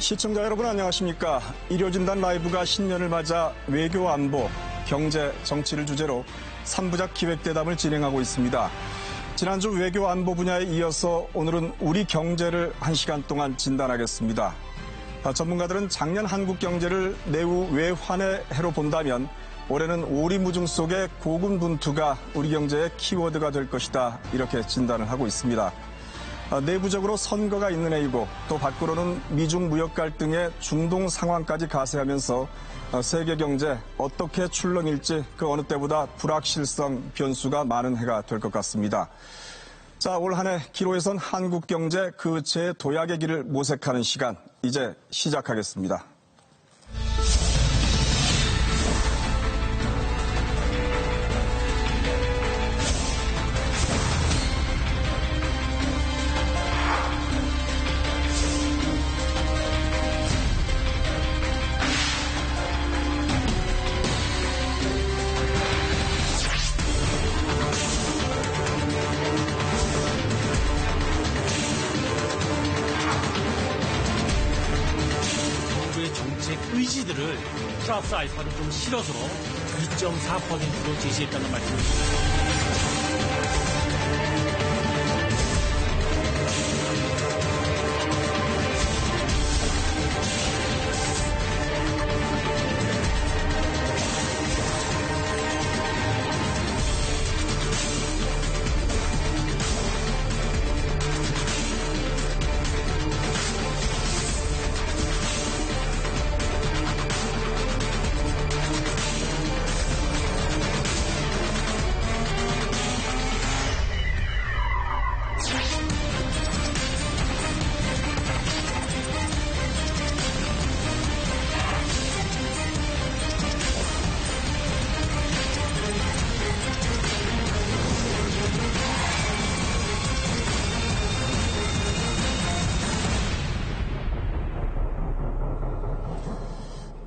시청자 여러분 안녕하십니까. 일요진단 라이브가 신년을 맞아 외교 안보, 경제, 정치를 주제로 3부작 기획대담을 진행하고 있습니다. 지난주 외교 안보 분야에 이어서 오늘은 우리 경제를 1시간 동안 진단하겠습니다. 전문가들은 작년 한국 경제를 내후 외환의 해로 본다면 올해는 오리무중 속의 고군분투가 우리 경제의 키워드가 될 것이다, 이렇게 진단을 하고 있습니다. 내부적으로 선거가 있는 해이고 또 밖으로는 미중 무역 갈등의 중동 상황까지 가세하면서 세계 경제 어떻게 출렁일지 그 어느 때보다 불확실성 변수가 많은 해가 될 것 같습니다. 자, 올 한 해 기로에선 한국 경제 그 재도약의 길을 모색하는 시간 이제 시작하겠습니다. 의지들을 플러스 알파로 좀 실어서 2.4%로 제시했다는 말씀입니다.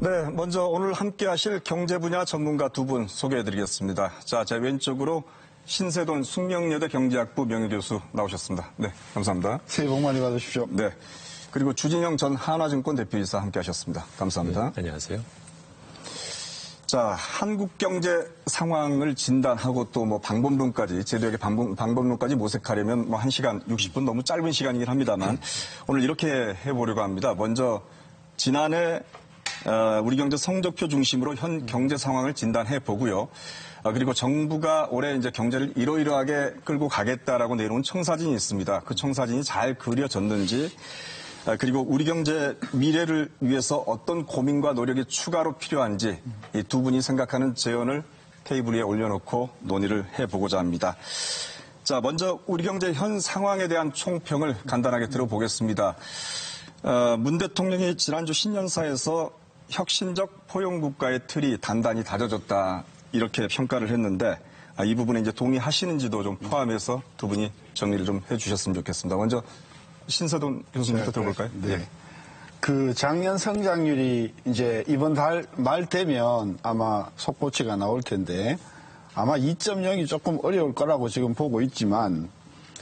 네, 먼저 오늘 함께 하실 경제 분야 전문가 두 분 소개해드리겠습니다. 자, 제 왼쪽으로 신세돈 숙명여대 경제학부 명예교수 나오셨습니다. 네, 감사합니다. 새해 복 많이 받으십시오. 네, 그리고 주진영 전 한화증권 대표이사 함께 하셨습니다. 감사합니다. 네, 안녕하세요. 자, 한국 경제 상황을 진단하고 또 뭐 방법론까지, 제도의 방법론까지 모색하려면 뭐 1시간 60분 너무 짧은 시간이긴 합니다만 오늘 이렇게 해보려고 합니다. 먼저 지난해 우리 경제 성적표 중심으로 현 경제 상황을 진단해 보고요. 그리고 정부가 올해 이제 경제를 이러이러하게 끌고 가겠다라고 내놓은 청사진이 있습니다. 그 청사진이 잘 그려졌는지, 그리고 우리 경제 미래를 위해서 어떤 고민과 노력이 추가로 필요한지 이 두 분이 생각하는 제언을 테이블 위에 올려놓고 논의를 해보고자 합니다. 자, 먼저 우리 경제 현 상황에 대한 총평을 간단하게 들어보겠습니다. 문 대통령이 지난주 신년사에서 혁신적 포용국가의 틀이 단단히 다져졌다, 이렇게 평가를 했는데 이 부분에 이제 동의하시는지도 좀 포함해서 두 분이 정리를 좀 해주셨으면 좋겠습니다. 먼저 신세돈 교수님부터 들어볼까요? 네. 네. 그 작년 성장률이 이제 이번 달 말 되면 아마 속보치가 나올 텐데 아마 2.0이 조금 어려울 거라고 지금 보고 있지만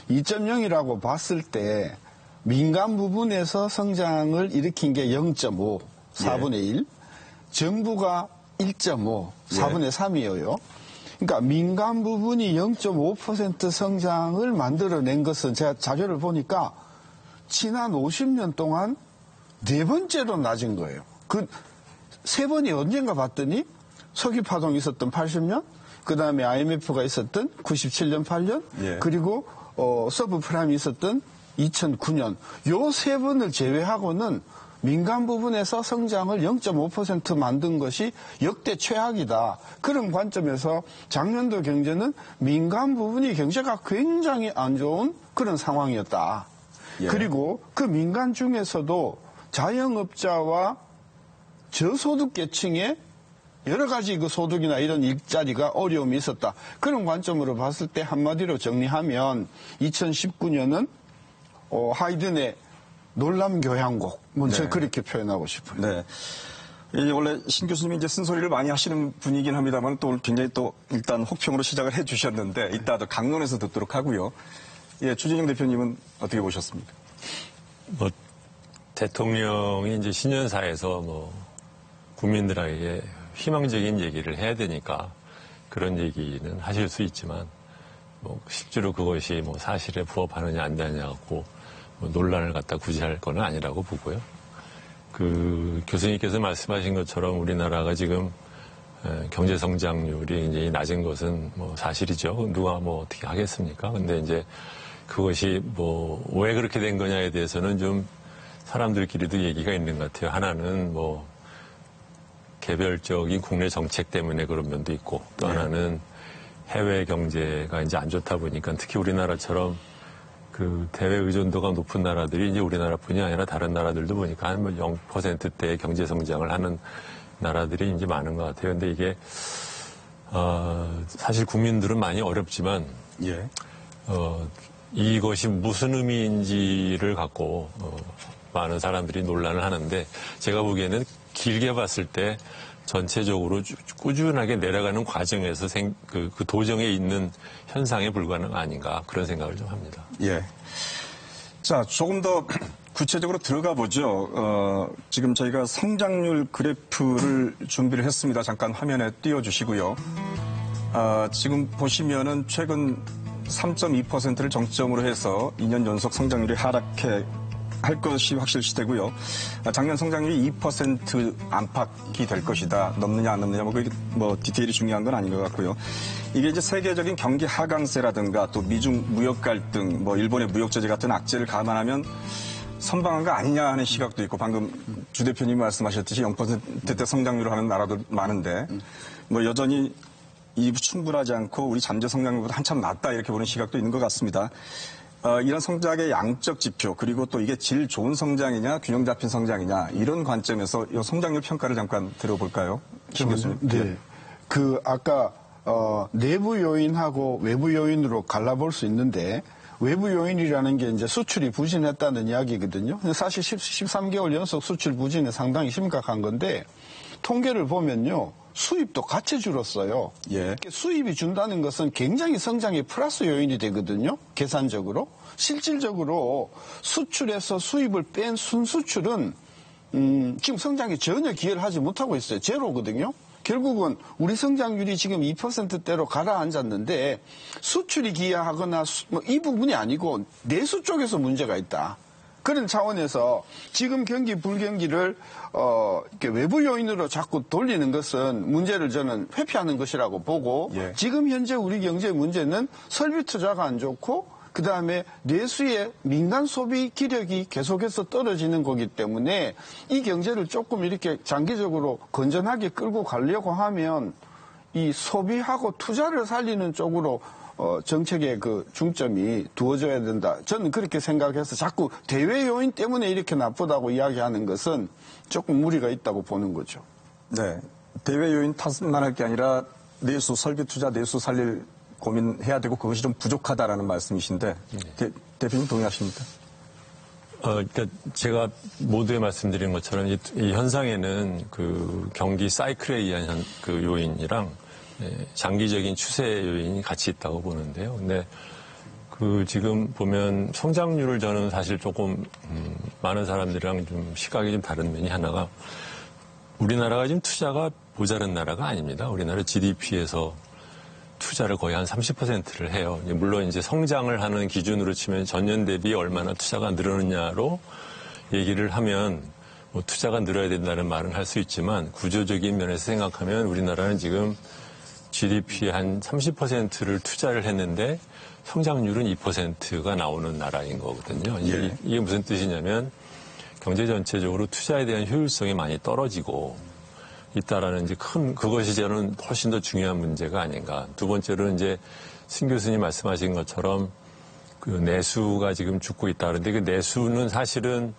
2.0이라고 봤을 때 민간 부분에서 성장을 일으킨 게 0.5, 4분의 1, 정부가 1.5, 4분의 3이에요. 그러니까 민간 부분이 0.5% 성장을 만들어낸 것은 제가 자료를 보니까 지난 50년 동안 네 번째로 낮은 거예요. 그 세 번이 언젠가 봤더니 서귀파동이 있었던 80년, 그 다음에 IMF가 있었던 97년, 8년, 그리고 서브프라임이 있었던 2009년. 요 세 번을 제외하고는 민간 부분에서 성장을 0.5% 만든 것이 역대 최악이다. 그런 관점에서 작년도 경제는 민간 부분이 경제가 굉장히 안 좋은 그런 상황이었다. 그리고 그 민간 중에서도 자영업자와 저소득 계층의 여러 가지 그 소득이나 이런 일자리가 어려움이 있었다. 그런 관점으로 봤을 때 한마디로 정리하면 2019년은 하이든의 놀람교향곡, 먼저 그렇게 표현하고 싶어요. 네. 원래 신 교수님이 이제 쓴소리를 많이 하시는 분이긴 합니다만 또 굉장히 또 일단 혹평으로 시작을 해 주셨는데 이따 더 강론에서 듣도록 하고요. 예, 주진영 대표님은 어떻게 보셨습니까? 대통령이 이제 신년사에서 뭐 국민들에게 희망적인 얘기를 해야 되니까 그런 얘기는 하실 수 있지만 뭐 실제로 그것이 뭐 사실에 부합하느냐 안 되느냐고 뭐 논란을 갖다 굳이 할 건 아니라고 보고요. 그 교수님께서 말씀하신 것처럼 우리나라가 지금 경제 성장률이 이제 낮은 것은 뭐 사실이죠. 누가 뭐 어떻게 하겠습니까? 근데 이제 그것이 뭐 왜 그렇게 된 거냐에 대해서는 좀 사람들끼리도 얘기가 있는 것 같아요. 하나는 뭐 개별적인 국내 정책 때문에 그런 면도 있고 또 하나는 해외 경제가 이제 안 좋다 보니까 특히 우리나라처럼 그 대외 의존도가 높은 나라들이 이제 우리나라뿐이 아니라 다른 나라들도 보니까 한 0%대 경제 성장을 하는 나라들이 이제 많은 것 같아요. 근데 이게 사실 국민들은 많이 어렵지만 예. 이것이 무슨 의미인지를 갖고 많은 사람들이 논란을 하는데 제가 보기에는 길게 봤을 때 전체적으로 꾸준하게 내려가는 과정에서 그 도정에 있는 현상에 불과한 아닌가 그런 생각을 좀 합니다. 예. 자, 조금 더 구체적으로 들어가 보죠. 지금 저희가 성장률 그래프를 준비를 했습니다. 잠깐 화면에 띄워주시고요. 지금 보시면은 최근 3.2%를 정점으로 해서 2년 연속 성장률이 하락해 할 것이 확실시되고요. 작년 성장률이 2% 안팎이 될 것이다. 넘느냐 안 넘느냐 그게 뭐 디테일이 중요한 건 아닌 것 같고요. 이게 이제 세계적인 경기 하강세라든가 또 미중 무역 갈등, 뭐 일본의 무역 제재 같은 악재를 감안하면 선방한 거 아니냐 하는 시각도 있고 방금 주 대표님이 말씀하셨듯이 0%대 성장률을 하는 나라도 많은데 뭐 여전히 이 충분하지 않고 우리 잠재 성장률보다 한참 낮다 이렇게 보는 시각도 있는 것 같습니다. 이런 성장의 양적 지표 그리고 또 이게 질 좋은 성장이냐 균형 잡힌 성장이냐 이런 관점에서 이 성장률 평가를 잠깐 들어볼까요? 신 교수님. 네. 그 아까 내부 요인하고 외부 요인으로 갈라볼 수 있는데 외부 요인이라는 게 이제 수출이 부진했다는 이야기거든요. 사실 13개월 연속 수출 부진이 상당히 심각한 건데 통계를 보면요. 수입도 같이 줄었어요. 예. 수입이 준다는 것은 굉장히 성장의 플러스 요인이 되거든요. 계산적으로. 실질적으로 수출에서 수입을 뺀 순수출은 지금 성장에 전혀 기여를 하지 못하고 있어요. 제로거든요. 결국은 우리 성장률이 지금 2%대로 가라앉았는데 수출이 기여하거나 이 부분이 아니고 내수 쪽에서 문제가 있다. 그런 차원에서 지금 경기 불경기를 이렇게 외부 요인으로 자꾸 돌리는 것은 문제를 저는 회피하는 것이라고 보고 예. 지금 현재 우리 경제의 문제는 설비 투자가 안 좋고 그다음에 내수의 민간 소비 기력이 계속해서 떨어지는 거기 때문에 이 경제를 조금 이렇게 장기적으로 건전하게 끌고 가려고 하면 이 소비하고 투자를 살리는 쪽으로 정책의 그 중점이 두어져야 된다. 저는 그렇게 생각해서 자꾸 대외 요인 때문에 이렇게 나쁘다고 이야기하는 것은 조금 무리가 있다고 보는 거죠. 네. 대외 요인 탓만 할 게 아니라 내수 설비 투자 내수 살릴 고민해야 되고 그것이 좀 부족하다라는 말씀이신데 대표님 동의하십니까? 그러니까 제가 모두에 말씀드린 것처럼 이 현상에는 그 경기 사이클에 의한 그 요인이랑 장기적인 추세 요인이 같이 있다고 보는데요. 근데 그 지금 보면 성장률을 저는 사실 조금 많은 사람들이랑 좀 시각이 좀 다른 면이 하나가 우리나라가 지금 투자가 모자란 나라가 아닙니다. 우리나라 GDP에서 투자를 거의 한 30%를 해요. 물론 이제 성장을 하는 기준으로 치면 전년 대비 얼마나 투자가 늘었느냐로 얘기를 하면 뭐 투자가 늘어야 된다는 말은 할 수 있지만 구조적인 면에서 생각하면 우리나라는 지금 GDP의 한 30%를 투자를 했는데 성장률은 2%가 나오는 나라인 거거든요. 예. 이게 무슨 뜻이냐면 경제 전체적으로 투자에 대한 효율성이 많이 떨어지고 있다라는 이제 그것이 저는 훨씬 더 중요한 문제가 아닌가. 두 번째로는 이제 신 교수님 말씀하신 것처럼 그 내수가 지금 죽고 있다. 그런데 그 내수는 사실은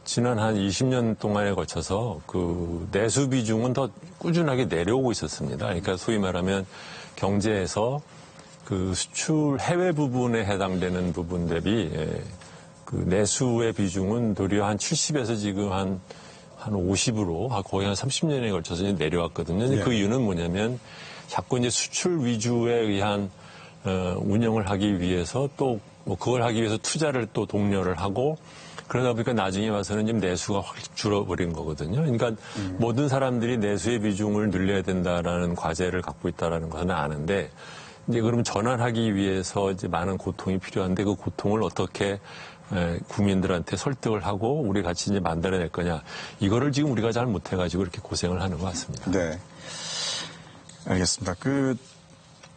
지난 한 20년 동안에 거쳐서 그 내수 비중은 더 꾸준하게 내려오고 있었습니다. 그러니까 소위 말하면 경제에서 그 수출 해외 부분에 해당되는 부분 대비 그 내수의 비중은 도리어 한 70에서 지금 한 50으로 거의 한 30년에 걸쳐서 이제 내려왔거든요. 네. 그 이유는 뭐냐면 자꾸 이제 수출 위주에 의한 운영을 하기 위해서 또 뭐 그걸 하기 위해서 투자를 또 독려를 하고 그러다 보니까 나중에 와서는 지금 내수가 확 줄어버린 거거든요. 그러니까 모든 사람들이 내수의 비중을 늘려야 된다라는 과제를 갖고 있다라는 것은 아는데 이제 그럼 전환하기 위해서 이제 많은 고통이 필요한데 그 고통을 어떻게 국민들한테 설득을 하고 우리 같이 이제 만들어낼 거냐. 이거를 지금 우리가 잘 못해가지고 이렇게 고생을 하는 것 같습니다. 네. 알겠습니다.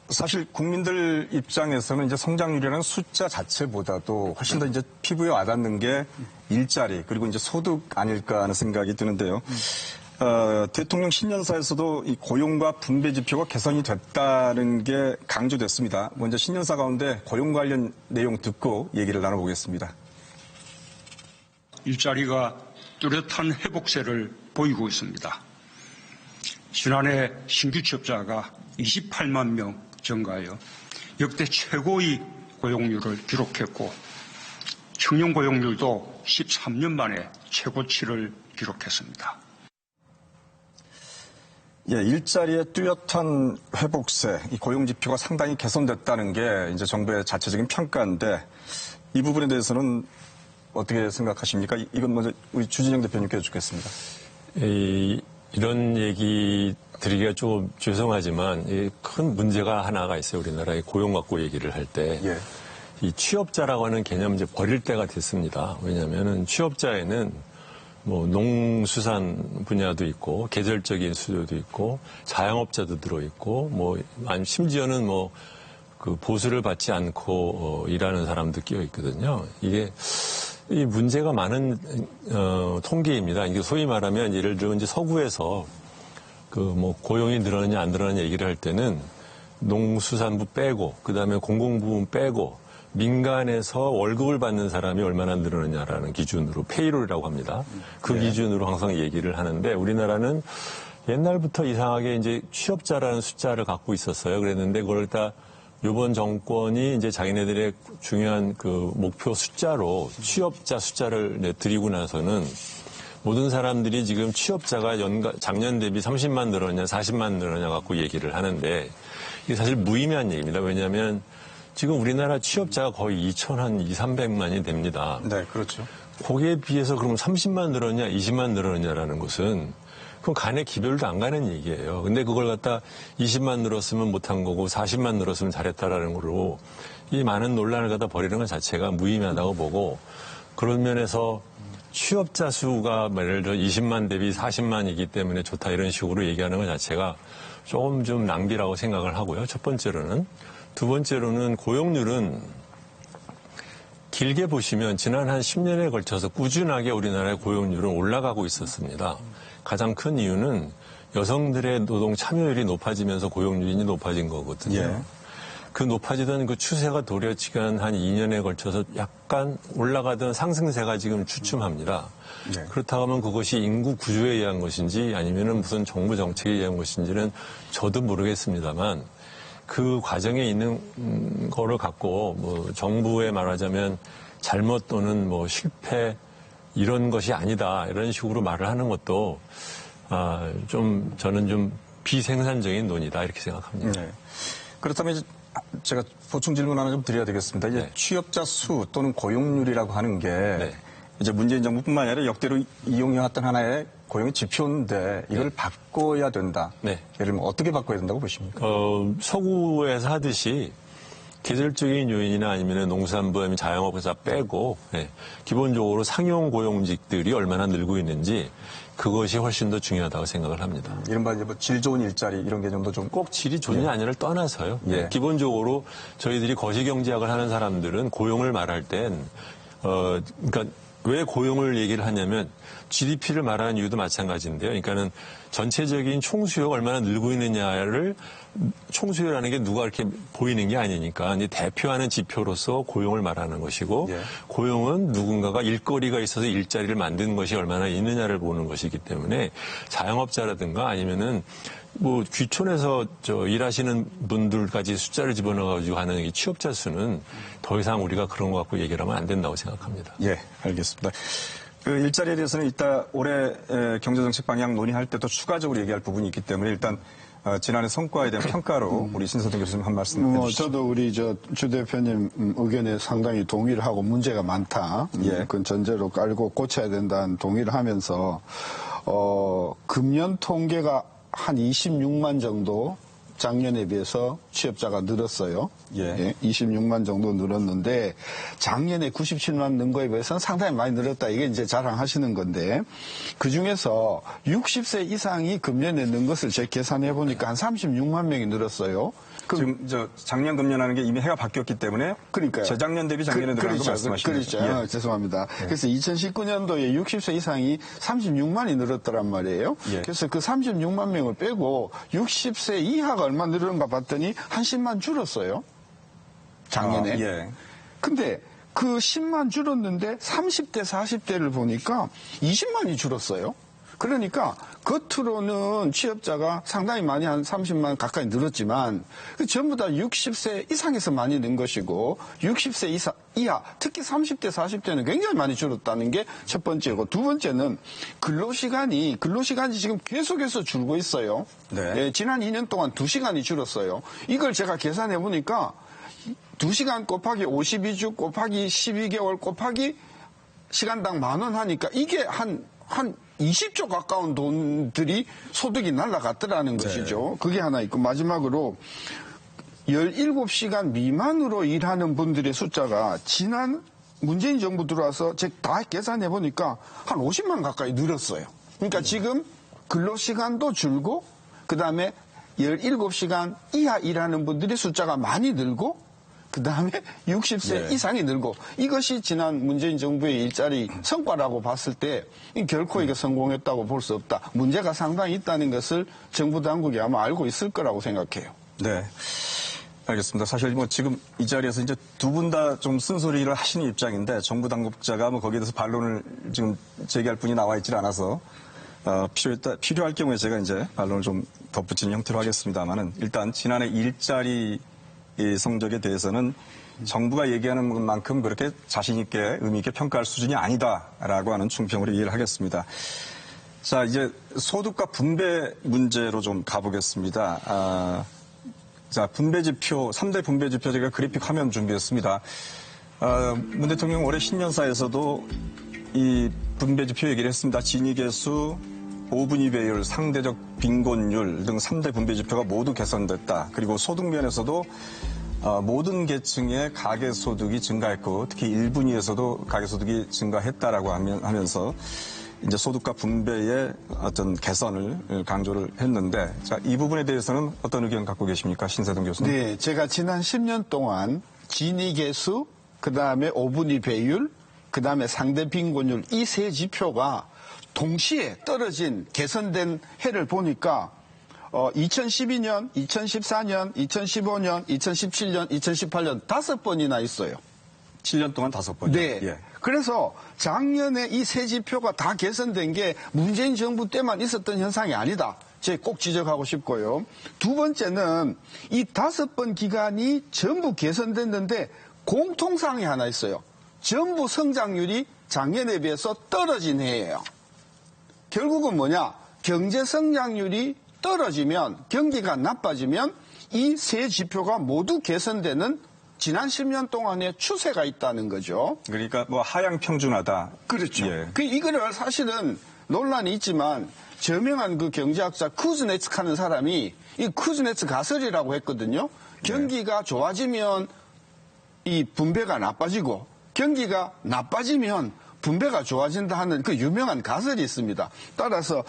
사실 국민들 입장에서는 이제 성장률이라는 숫자 자체보다도 훨씬 더 이제 피부에 와닿는 게 일자리 그리고 이제 소득 아닐까 하는 생각이 드는데요. 대통령 신년사에서도 이 고용과 분배 지표가 개선이 됐다는 게 강조됐습니다. 먼저 신년사 가운데 고용 관련 내용 듣고 얘기를 나눠보겠습니다. 일자리가 뚜렷한 회복세를 보이고 있습니다. 지난해 신규 취업자가 28만 명 증가하여 역대 최고의 고용률을 기록했고 청년 고용률도 13년 만에 최고치를 기록했습니다. 예, 일자리의 뚜렷한 회복세, 이 고용 지표가 상당히 개선됐다는 게 이제 정부의 자체적인 평가인데 이 부분에 대해서는 어떻게 생각하십니까? 이건 먼저 우리 주진영 대표님께 여쭙겠습니다. 이런 얘기 드리기가 좀 죄송하지만 큰 문제가 하나가 있어요. 우리나라의 고용 갖고 얘기를 할 때. 예. 이 취업자라고 하는 개념을 이제 버릴 때가 됐습니다. 왜냐하면 취업자에는 뭐 농수산 분야도 있고 계절적인 수요도 있고 자영업자도 들어있고 뭐 아니면 심지어는 뭐 그 보수를 받지 않고 일하는 사람도 끼어 있거든요. 이게 이 문제가 많은 통계입니다. 이게 소위 말하면 예를 들어 이제 서구에서 그 뭐 고용이 늘어나냐 안 늘어나냐 얘기를 할 때는 농수산부 빼고 그다음에 공공부문 빼고 민간에서 월급을 받는 사람이 얼마나 늘어나냐라는 기준으로 페이롤이라고 합니다. 그 기준으로 항상 얘기를 하는데 우리나라는 옛날부터 이상하게 이제 취업자라는 숫자를 갖고 있었어요. 그랬는데 그걸 다 이번 정권이 이제 자기네들의 중요한 그 목표 숫자로 취업자 숫자를 드리고 나서는 모든 사람들이 지금 취업자가 작년 대비 30만 늘었냐 40만 늘었냐 갖고 얘기를 하는데 이게 사실 무의미한 얘기입니다. 왜냐하면 지금 우리나라 취업자가 거의 2,300만이 됩니다. 네, 그렇죠. 거기에 비해서 그럼 30만 늘었냐 20만 늘었냐라는 것은 그럼 간에 기별도 안 가는 얘기예요. 근데 그걸 갖다 20만 늘었으면 못한 거고 40만 늘었으면 잘했다라는 거로 이 많은 논란을 갖다 버리는 것 자체가 무의미하다고 보고 그런 면에서 취업자 수가 예를 들어 20만 대비 40만이기 때문에 좋다 이런 식으로 얘기하는 것 자체가 조금 좀 낭비라고 생각을 하고요. 첫 번째로는. 두 번째로는 고용률은 길게 보시면 지난 한 10년에 걸쳐서 꾸준하게 우리나라의 고용률은 올라가고 있었습니다. 가장 큰 이유는 여성들의 노동 참여율이 높아지면서 고용률이 높아진 거거든요. 예. 그 높아지던 그 추세가 도리어 지난 한 2년에 걸쳐서 약간 올라가던 상승세가 지금 주춤합니다. 네. 그렇다고 하면 그것이 인구 구조에 의한 것인지 아니면은 무슨 정부 정책에 의한 것인지는 저도 모르겠습니다만 그 과정에 있는 거를 갖고 뭐 정부에 말하자면 잘못 또는 뭐 실패 이런 것이 아니다 이런 식으로 말을 하는 것도 좀 저는 좀 비생산적인 논의다 이렇게 생각합니다. 네. 그렇다면 이제 제가 보충 질문 하나 좀 드려야 되겠습니다. 이제 네. 취업자 수 또는 고용률이라고 하는 게 네. 이제 문재인 정부뿐만 아니라 역대로 이용해왔던 하나의 고용의 지표인데 이걸 바꿔야 된다. 네. 예를 들면 어떻게 바꿔야 된다고 보십니까? 서구에서 하듯이 계절적인 요인이나 아니면 농산부 아니면 자영업에서 빼고 기본적으로 상용 고용직들이 얼마나 늘고 있는지 그것이 훨씬 더 중요하다고 생각을 합니다. 이른바 이제 뭐 질 좋은 일자리 이런 개념도 좀 꼭 질이 좋냐 아니냐를 떠나서요. 예. 기본적으로 저희들이 거시경제학을 하는 사람들은 고용을 말할 땐 그러니까 왜 고용을 얘기를 하냐면 GDP를 말하는 이유도 마찬가지인데요. 그러니까는 전체적인 총수요가 얼마나 늘고 있느냐를 총수요라는 게 누가 이렇게 보이는 게 아니니까 대표하는 지표로서 고용을 말하는 것이고 예. 고용은 누군가가 일거리가 있어서 일자리를 만드는 것이 얼마나 있느냐를 보는 것이기 때문에 자영업자라든가 아니면은 뭐 귀촌에서 일하시는 분들까지 숫자를 집어넣어가지고 하는 이 취업자 수는 더 이상 우리가 그런 거 갖고 얘기를 하면 안 된다고 생각합니다. 예, 알겠습니다. 그 일자리에 대해서는 이따 올해 경제정책 방향 논의할 때 또 추가적으로 얘기할 부분이 있기 때문에 일단 지난해 성과에 대한 평가로 우리 신세동 교수님 한 말씀 해주시죠. 저도 우리 주 대표님 의견에 상당히 동의를 하고 문제가 많다. 예. 그건 전제로 깔고 고쳐야 된다는 동의를 하면서 금년 통계가 한 26만 정도 작년에 비해서 취업자가 늘었어요. 예. 26만 정도 늘었는데 작년에 97만 는 거에 비해서는 상당히 많이 늘었다. 이게 이제 자랑하시는 건데 그중에서 60세 이상이 금년에 는 것을 제가 계산해 보니까 한 36만 명이 늘었어요. 지금 작년 금년하는 게 이미 해가 바뀌었기 때문에 그러니까요. 재작년 대비 작년에 늘어난 거 말씀하시는 그렇죠. 거죠. 죄송합니다. 그래서 2019년도에 60세 이상이 36만이 늘었더란 말이에요. 예. 그래서 그 36만 명을 빼고 60세 이하가 얼마 늘었는가 봤더니 한 10만 줄었어요. 작년에. 예. 근데 그 10만 줄었는데 30대, 40대를 보니까 20만이 줄었어요. 그러니까 겉으로는 취업자가 상당히 많이 한 30만 가까이 늘었지만 전부 다 60세 이상에서 많이 는 것이고 60세 이하 특히 30대 40대는 굉장히 많이 줄었다는 게 첫 번째고 두 번째는 근로시간이 지금 계속해서 줄고 있어요. 네. 지난 2년 동안 2시간이 줄었어요. 이걸 제가 계산해 보니까 2시간 곱하기 52주 곱하기 12개월 곱하기 시간당 10,000원 하니까 이게 한 20조 가까운 돈들이 소득이 날아갔더라는 것이죠. 그게 하나 있고 마지막으로 17시간 미만으로 일하는 분들의 숫자가 지난 문재인 정부 들어와서 제가 다 계산해 보니까 한 50만 가까이 늘었어요. 그러니까 지금 근로시간도 줄고 그다음에 17시간 이하 일하는 분들의 숫자가 많이 늘고 그다음에 60세 이상이 늘고 이것이 지난 문재인 정부의 일자리 성과라고 봤을 때 결코 이게 성공했다고 볼 수 없다. 문제가 상당히 있다는 것을 정부 당국이 아마 알고 있을 거라고 생각해요. 네. 알겠습니다. 사실 뭐 지금 이 자리에서 이제 두 분 다 좀 쓴소리를 하시는 입장인데 정부 당국자가 뭐 거기에 대해서 반론을 지금 제기할 분이 나와 있질 않아서 필요할 경우에 제가 이제 반론을 좀 덧붙이는 형태로 하겠습니다만은 일단 지난해 일자리 이 성적에 대해서는 정부가 얘기하는 만큼 그렇게 자신 있게 의미 있게 평가할 수준이 아니다라고 하는 충평으로 이해를 하겠습니다. 자, 이제 소득과 분배 문제로 좀 가보겠습니다. 자, 분배지표, 3대 분배지표 제가 그래픽 화면 준비했습니다. 문 대통령 올해 신년사에서도 이 분배지표 얘기를 했습니다. 진위계수, 5분위 배율, 상대적 빈곤율 등 3대 분배지표가 모두 개선됐다. 그리고 소득 면에서도 모든 계층의 가계소득이 증가했고 특히 1분위에서도 가계소득이 증가했다라고 하면서 이제 소득과 분배의 어떤 개선을 강조를 했는데 자, 이 부분에 대해서는 어떤 의견 갖고 계십니까? 신세동 교수님. 네, 제가 지난 10년 동안 진위계수, 그다음에 5분위 배율, 그다음에 상대 빈곤율 이 세 지표가 동시에 떨어진 개선된 해를 보니까 2012년, 2014년, 2015년, 2017년, 2018년 5번이나 있어요. 7년 동안 5번. 네. 예. 그래서 작년에 이 세 지표가 다 개선된 게 문재인 정부 때만 있었던 현상이 아니다. 제가 꼭 지적하고 싶고요. 두 번째는 이 5번 기간이 전부 개선됐는데 공통사항이 하나 있어요. 전부 성장률이 작년에 비해서 떨어진 해예요. 결국은 뭐냐? 경제 성장률이 떨어지면 경기가 나빠지면 이 세 지표가 모두 개선되는 지난 10년 동안의 추세가 있다는 거죠. 그러니까 뭐 하향 평준화다. 그렇죠. 예. 이거를 사실은 논란이 있지만 저명한 그 경제학자 쿠즈네츠 하는 사람이 이 쿠즈네츠 가설이라고 했거든요. 경기가 좋아지면 이 분배가 나빠지고 경기가 나빠지면 분배가 좋아진다 하는 그 유명한 가설이 있습니다. 따라서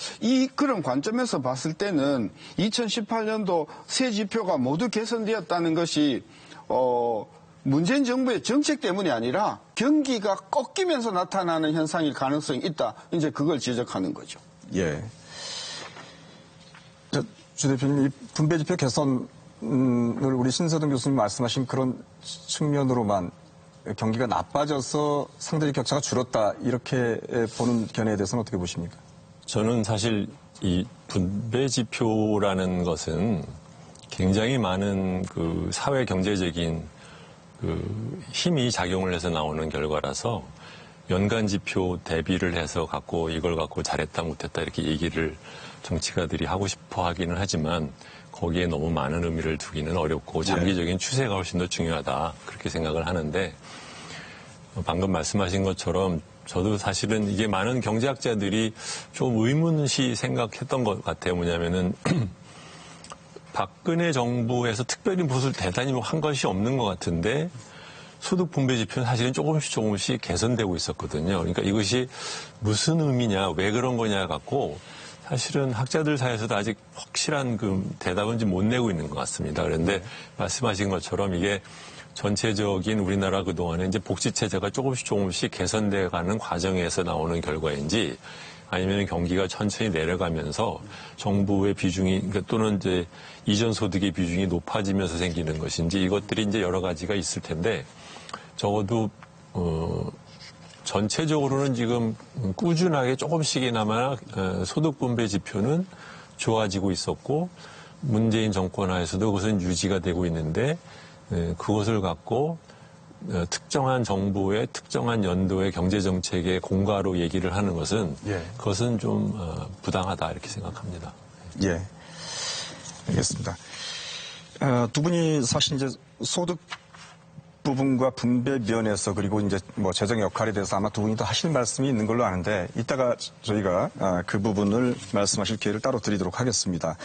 그런 관점에서 봤을 때는 2018년도 세 지표가 모두 개선되었다는 것이 문재인 정부의 정책 때문이 아니라 경기가 꺾이면서 나타나는 현상일 가능성이 있다. 이제 그걸 지적하는 거죠. 예. 주 대표님, 이 분배지표 개선을 우리 신세동 교수님 말씀하신 그런 측면으로만 경기가 나빠져서 상대적 격차가 줄었다 이렇게 보는 견해에 대해서는 어떻게 보십니까? 저는 사실 이 분배지표라는 것은 굉장히 많은 그 사회 경제적인 그 힘이 작용을 해서 나오는 결과라서 연간 지표 대비를 해서 갖고 이걸 갖고 잘했다 못했다 이렇게 얘기를 정치가들이 하고 싶어 하기는 하지만 거기에 너무 많은 의미를 두기는 어렵고 장기적인 추세가 훨씬 더 중요하다 그렇게 생각을 하는데 방금 말씀하신 것처럼 저도 사실은 이게 많은 경제학자들이 좀 의문시 생각했던 것 같아요. 뭐냐면은 박근혜 정부에서 특별히 무엇을 대단히 한 것이 없는 것 같은데 소득 분배 지표는 사실은 조금씩 개선되고 있었거든요. 그러니까 이것이 무슨 의미냐, 왜 그런 거냐 갖고 사실은 학자들 사이에서도 아직 확실한 그 대답은 좀 못 내고 있는 것 같습니다. 그런데 말씀하신 것처럼 이게 전체적인 우리나라 그동안에 이제 복지체제가 조금씩 개선돼 가는 과정에서 나오는 결과인지 아니면 경기가 천천히 내려가면서 정부의 비중이 또는 이제 이전 소득의 비중이 높아지면서 생기는 것인지 이것들이 이제 여러 가지가 있을 텐데 적어도 전체적으로는 지금 꾸준하게 조금씩이나마 소득 분배 지표는 좋아지고 있었고 문재인 정권 하에서도 그것은 유지가 되고 있는데 그것을 갖고 특정한 정부의 특정한 연도의 경제정책의 공과로 얘기를 하는 것은 그것은 좀 부당하다 이렇게 생각합니다. 예, 알겠습니다. 두 분이 사실 이제 소득 부분과 분배 면에서 그리고 이제 뭐 재정 역할에 대해서 아마 두 분이 더 하실 말씀이 있는 걸로 아는데 이따가 저희가 그 부분을 말씀하실 기회를 따로 드리도록 하겠습니다.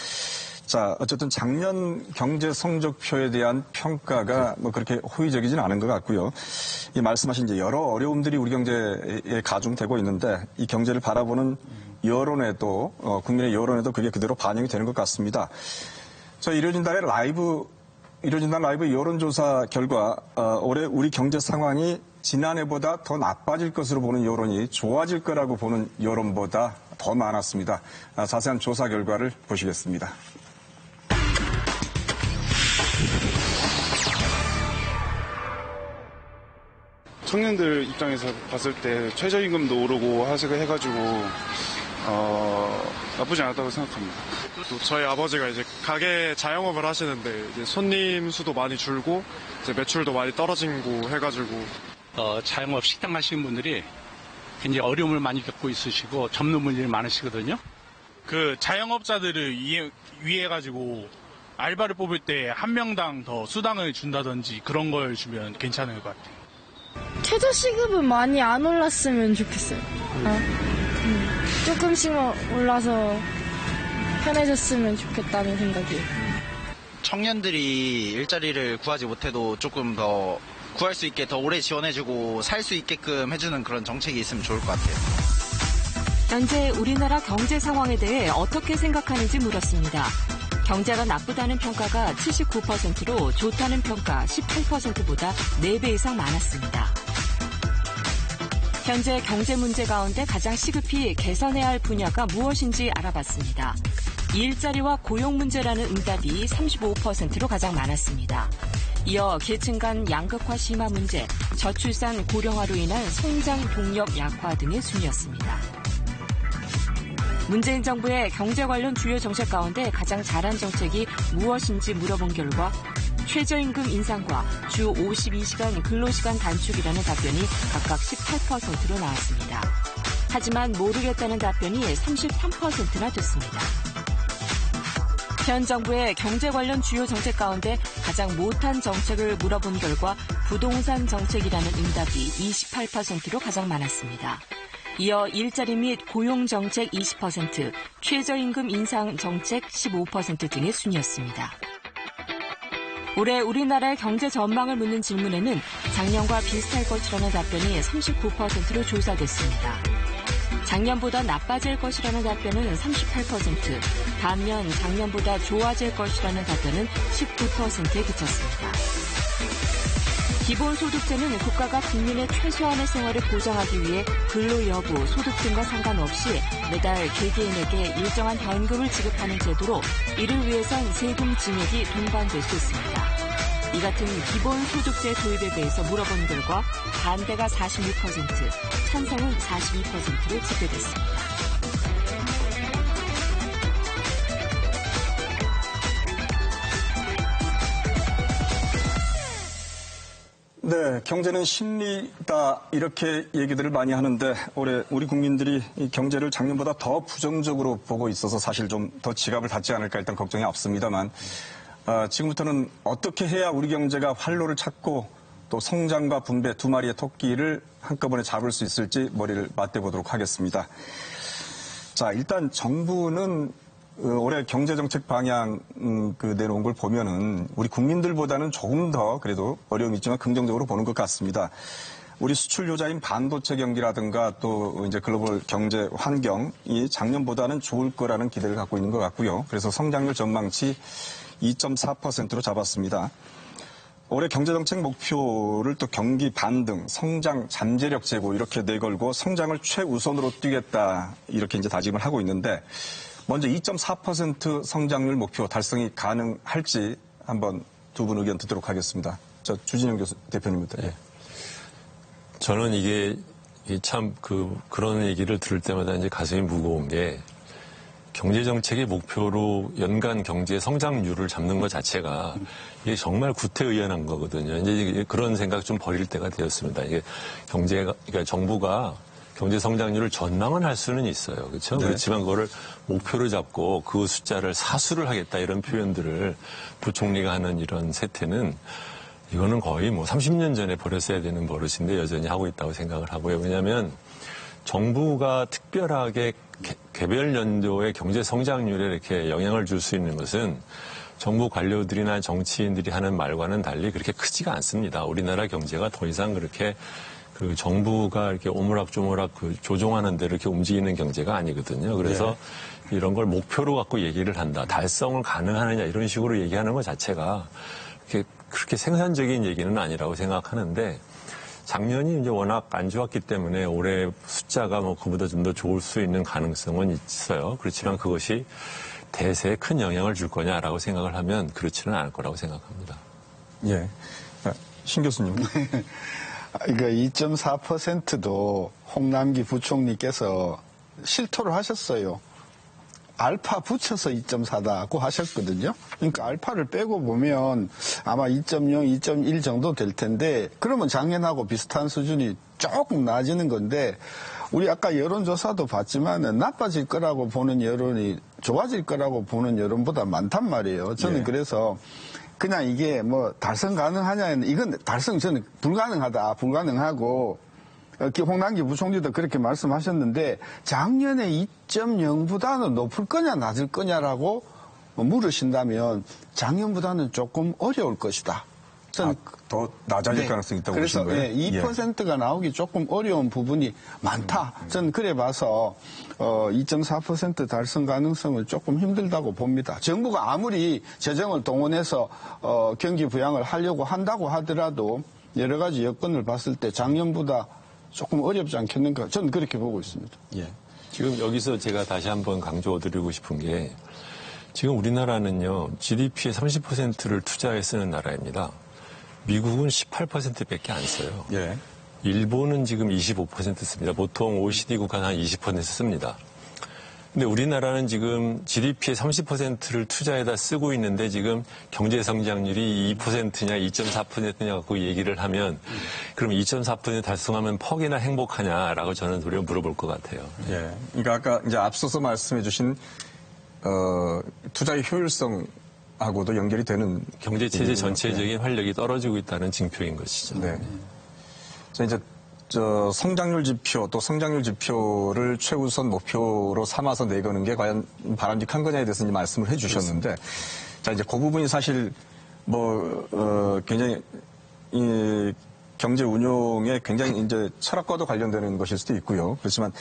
자, 어쨌든 작년 경제 성적표에 대한 평가가 뭐 그렇게 호의적이지는 않은 것 같고요. 이 말씀하신 이제 여러 어려움들이 우리 경제에 가중되고 있는데 이 경제를 바라보는 여론에도 국민의 여론에도 그게 그대로 반영이 되는 것 같습니다. 저 이뤄진 날의 라이브 여론조사 결과 올해 우리 경제 상황이 지난해보다 더 나빠질 것으로 보는 여론이 좋아질 거라고 보는 여론보다 더 많았습니다. 자세한 조사 결과를 보시겠습니다. 청년들 입장에서 봤을 때 최저임금도 오르고 하시고 해가지고 나쁘지 않았다고 생각합니다. 또 저희 아버지가 이제 가게 자영업을 하시는데 이제 손님 수도 많이 줄고 이제 매출도 많이 떨어지고 해가지고 자영업 식당 하시는 분들이 굉장히 어려움을 많이 겪고 있으시고 접는 분들이 많으시거든요. 그 자영업자들을 위해 가지고 알바를 뽑을 때 한 명당 더 수당을 준다든지 그런 걸 주면 괜찮을 것 같아요. 최저시급은 많이 안 올랐으면 좋겠어요. 조금씩 올라서 편해졌으면 좋겠다는 생각이에요. 청년들이 일자리를 구하지 못해도 조금 더 구할 수 있게 더 오래 지원해주고 살 수 있게끔 해주는 그런 정책이 있으면 좋을 것 같아요. 현재 우리나라 경제 상황에 대해 어떻게 생각하는지 물었습니다. 경제가 나쁘다는 평가가 79%로 좋다는 평가 18%보다 4배 이상 많았습니다. 현재 경제 문제 가운데 가장 시급히 개선해야 할 분야가 무엇인지 알아봤습니다. 일자리와 고용 문제라는 응답이 35%로 가장 많았습니다. 이어 계층 간 양극화 심화 문제, 저출산 고령화로 인한 성장 동력 약화 등의 순이었습니다. 문재인 정부의 경제 관련 주요 정책 가운데 가장 잘한 정책이 무엇인지 물어본 결과 최저임금 인상과 주 52시간 근로시간 단축이라는 답변이 각각 18%로 나왔습니다. 하지만 모르겠다는 답변이 33%나 됐습니다. 현 정부의 경제 관련 주요 정책 가운데 가장 못한 정책을 물어본 결과 부동산 정책이라는 응답이 28%로 가장 많았습니다. 이어 일자리 및 고용 정책 20%, 최저임금 인상 정책 15% 등의 순이었습니다. 올해 우리나라의 경제 전망을 묻는 질문에는 작년과 비슷할 것이라는 답변이 39%로 조사됐습니다. 작년보다 나빠질 것이라는 답변은 38%, 반면 작년보다 좋아질 것이라는 답변은 19%에 그쳤습니다. 기본소득제는 국가가 국민의 최소한의 생활을 보장하기 위해 근로 여부, 소득 등과 상관없이 매달 개개인에게 일정한 현금을 지급하는 제도로 이를 위해선 세금 증액이 동반될 수 있습니다. 이 같은 기본소득제 도입에 대해서 물어본 결과 반대가 46%, 찬성은 42%로 집계됐습니다. 네, 네, 경제는 심리다 이렇게 얘기들을 많이 하는데 올해 우리 국민들이 이 경제를 작년보다 더 부정적으로 보고 있어서 사실 좀 더 지갑을 닫지 않을까 일단 걱정이 앞섭니다만 지금부터는 어떻게 해야 우리 경제가 활로를 찾고 또 성장과 분배 두 마리의 토끼를 한꺼번에 잡을 수 있을지 머리를 맞대보도록 하겠습니다. 자, 일단 정부는 올해 경제정책 방향 내놓은 걸 보면은 우리 국민들보다는 조금 더 그래도 어려움이 있지만 긍정적으로 보는 것 같습니다. 우리 수출 요자인 반도체 경기라든가 또 이제 글로벌 경제 환경이 작년보다는 좋을 거라는 기대를 갖고 있는 것 같고요. 그래서 성장률 전망치 2.4%로 잡았습니다. 올해 경제정책 목표를 또 경기 반등, 성장, 잠재력 제고 이렇게 내걸고 성장을 최우선으로 뛰겠다 이렇게 이제 다짐을 하고 있는데 먼저 2.4% 성장률 목표 달성이 가능할지 한번 두 분 의견 듣도록 하겠습니다. 저 주진영 교수 대표님부터. 예. 저는 이게 참 그런 얘기를 들을 때마다 이제 가슴이 무거운 게 경제정책의 목표로 연간 경제 성장률을 잡는 것 자체가 이게 정말 구태의연한 거거든요. 이제 그런 생각 좀 버릴 때가 되었습니다. 이게 그러니까 정부가 경제 성장률을 전망은 할 수는 있어요. 그렇죠? 네. 그렇지만 그거를 목표로 잡고 그 숫자를 사수를 하겠다 이런 표현들을 부총리가 하는 이런 세태는 이거는 거의 30년 전에 버렸어야 되는 버릇인데 여전히 하고 있다고 생각을 하고요. 왜냐하면 정부가 특별하게 개별 연도의 경제 성장률에 이렇게 영향을 줄 수 있는 것은 정부 관료들이나 정치인들이 하는 말과는 달리 그렇게 크지가 않습니다. 우리나라 경제가 더 이상 그렇게 정부가 이렇게 오므락조므락 조종하는 대로 이렇게 움직이는 경제가 아니거든요. 그래서 이런 걸 목표로 갖고 얘기를 한다. 달성을 가능하느냐 이런 식으로 얘기하는 것 자체가 그렇게 생산적인 얘기는 아니라고 생각하는데 작년이 이제 워낙 안 좋았기 때문에 올해 숫자가 그보다 좀 더 좋을 수 있는 가능성은 있어요. 그렇지만 그것이 대세에 큰 영향을 줄 거냐라고 생각을 하면 그렇지는 않을 거라고 생각합니다. 예. 신 교수님. 그러니까 2.4%도 홍남기 부총리께서 실토를 하셨어요. 알파 붙여서 2.4다고 하셨거든요. 그러니까 알파를 빼고 보면 아마 2.0, 2.1 정도 될 텐데 그러면 작년하고 비슷한 수준이 조금 낮아지는 건데 우리 아까 여론조사도 봤지만 나빠질 거라고 보는 여론이 좋아질 거라고 보는 여론보다 많단 말이에요. 저는 그래서 그냥 이게 달성 가능하냐 이건 달성 저는 불가능하고 홍남기 부총리도 그렇게 말씀하셨는데 작년에 2.0보다는 높을 거냐 낮을 거냐라고 물으신다면 작년보다는 조금 어려울 것이다. 저는 더 낮아질 가능성이 있다고 보시는 거예요? 그래서 2%가 나오기 조금 어려운 부분이 많다. 저는 그래 봐서 2.4% 달성 가능성은 조금 힘들다고 봅니다. 정부가 아무리 재정을 동원해서 경기 부양을 하려고 한다고 하더라도 여러 가지 여건을 봤을 때 작년보다 조금 어렵지 않겠는가 저는 그렇게 보고 있습니다. 예. 지금 여기서 제가 다시 한번 강조드리고 싶은 게 지금 우리나라는요 GDP의 30%를 투자에 쓰는 나라입니다. 미국은 18%밖에 안 써요. 예. 일본은 지금 25% 씁니다. 보통 OECD 국가는 한 20% 씁니다. 근데 우리나라는 지금 GDP의 30%를 투자에다 쓰고 있는데 지금 경제 성장률이 2%냐 2.4%냐 갖고 얘기를 하면 그럼 2.4% 달성하면 퍽이나 행복하냐라고 저는 도리어 물어볼 것 같아요. 예. 그러니까 아까 이제 앞서서 말씀해 주신 투자의 효율성하고도 연결이 되는 경제 체제 전체적인 활력이 떨어지고 있다는 징표인 것이죠. 네. 자, 이제 성장률 지표 또 성장률 지표를 최우선 목표로 삼아서 내거는 게 과연 바람직한 거냐에 대해서 이제 말씀을 해주셨는데, 자 이제 그 부분이 사실 굉장히 이 경제 운용에 굉장히 이제 철학과도 관련되는 것일 수도 있고요. 그렇지만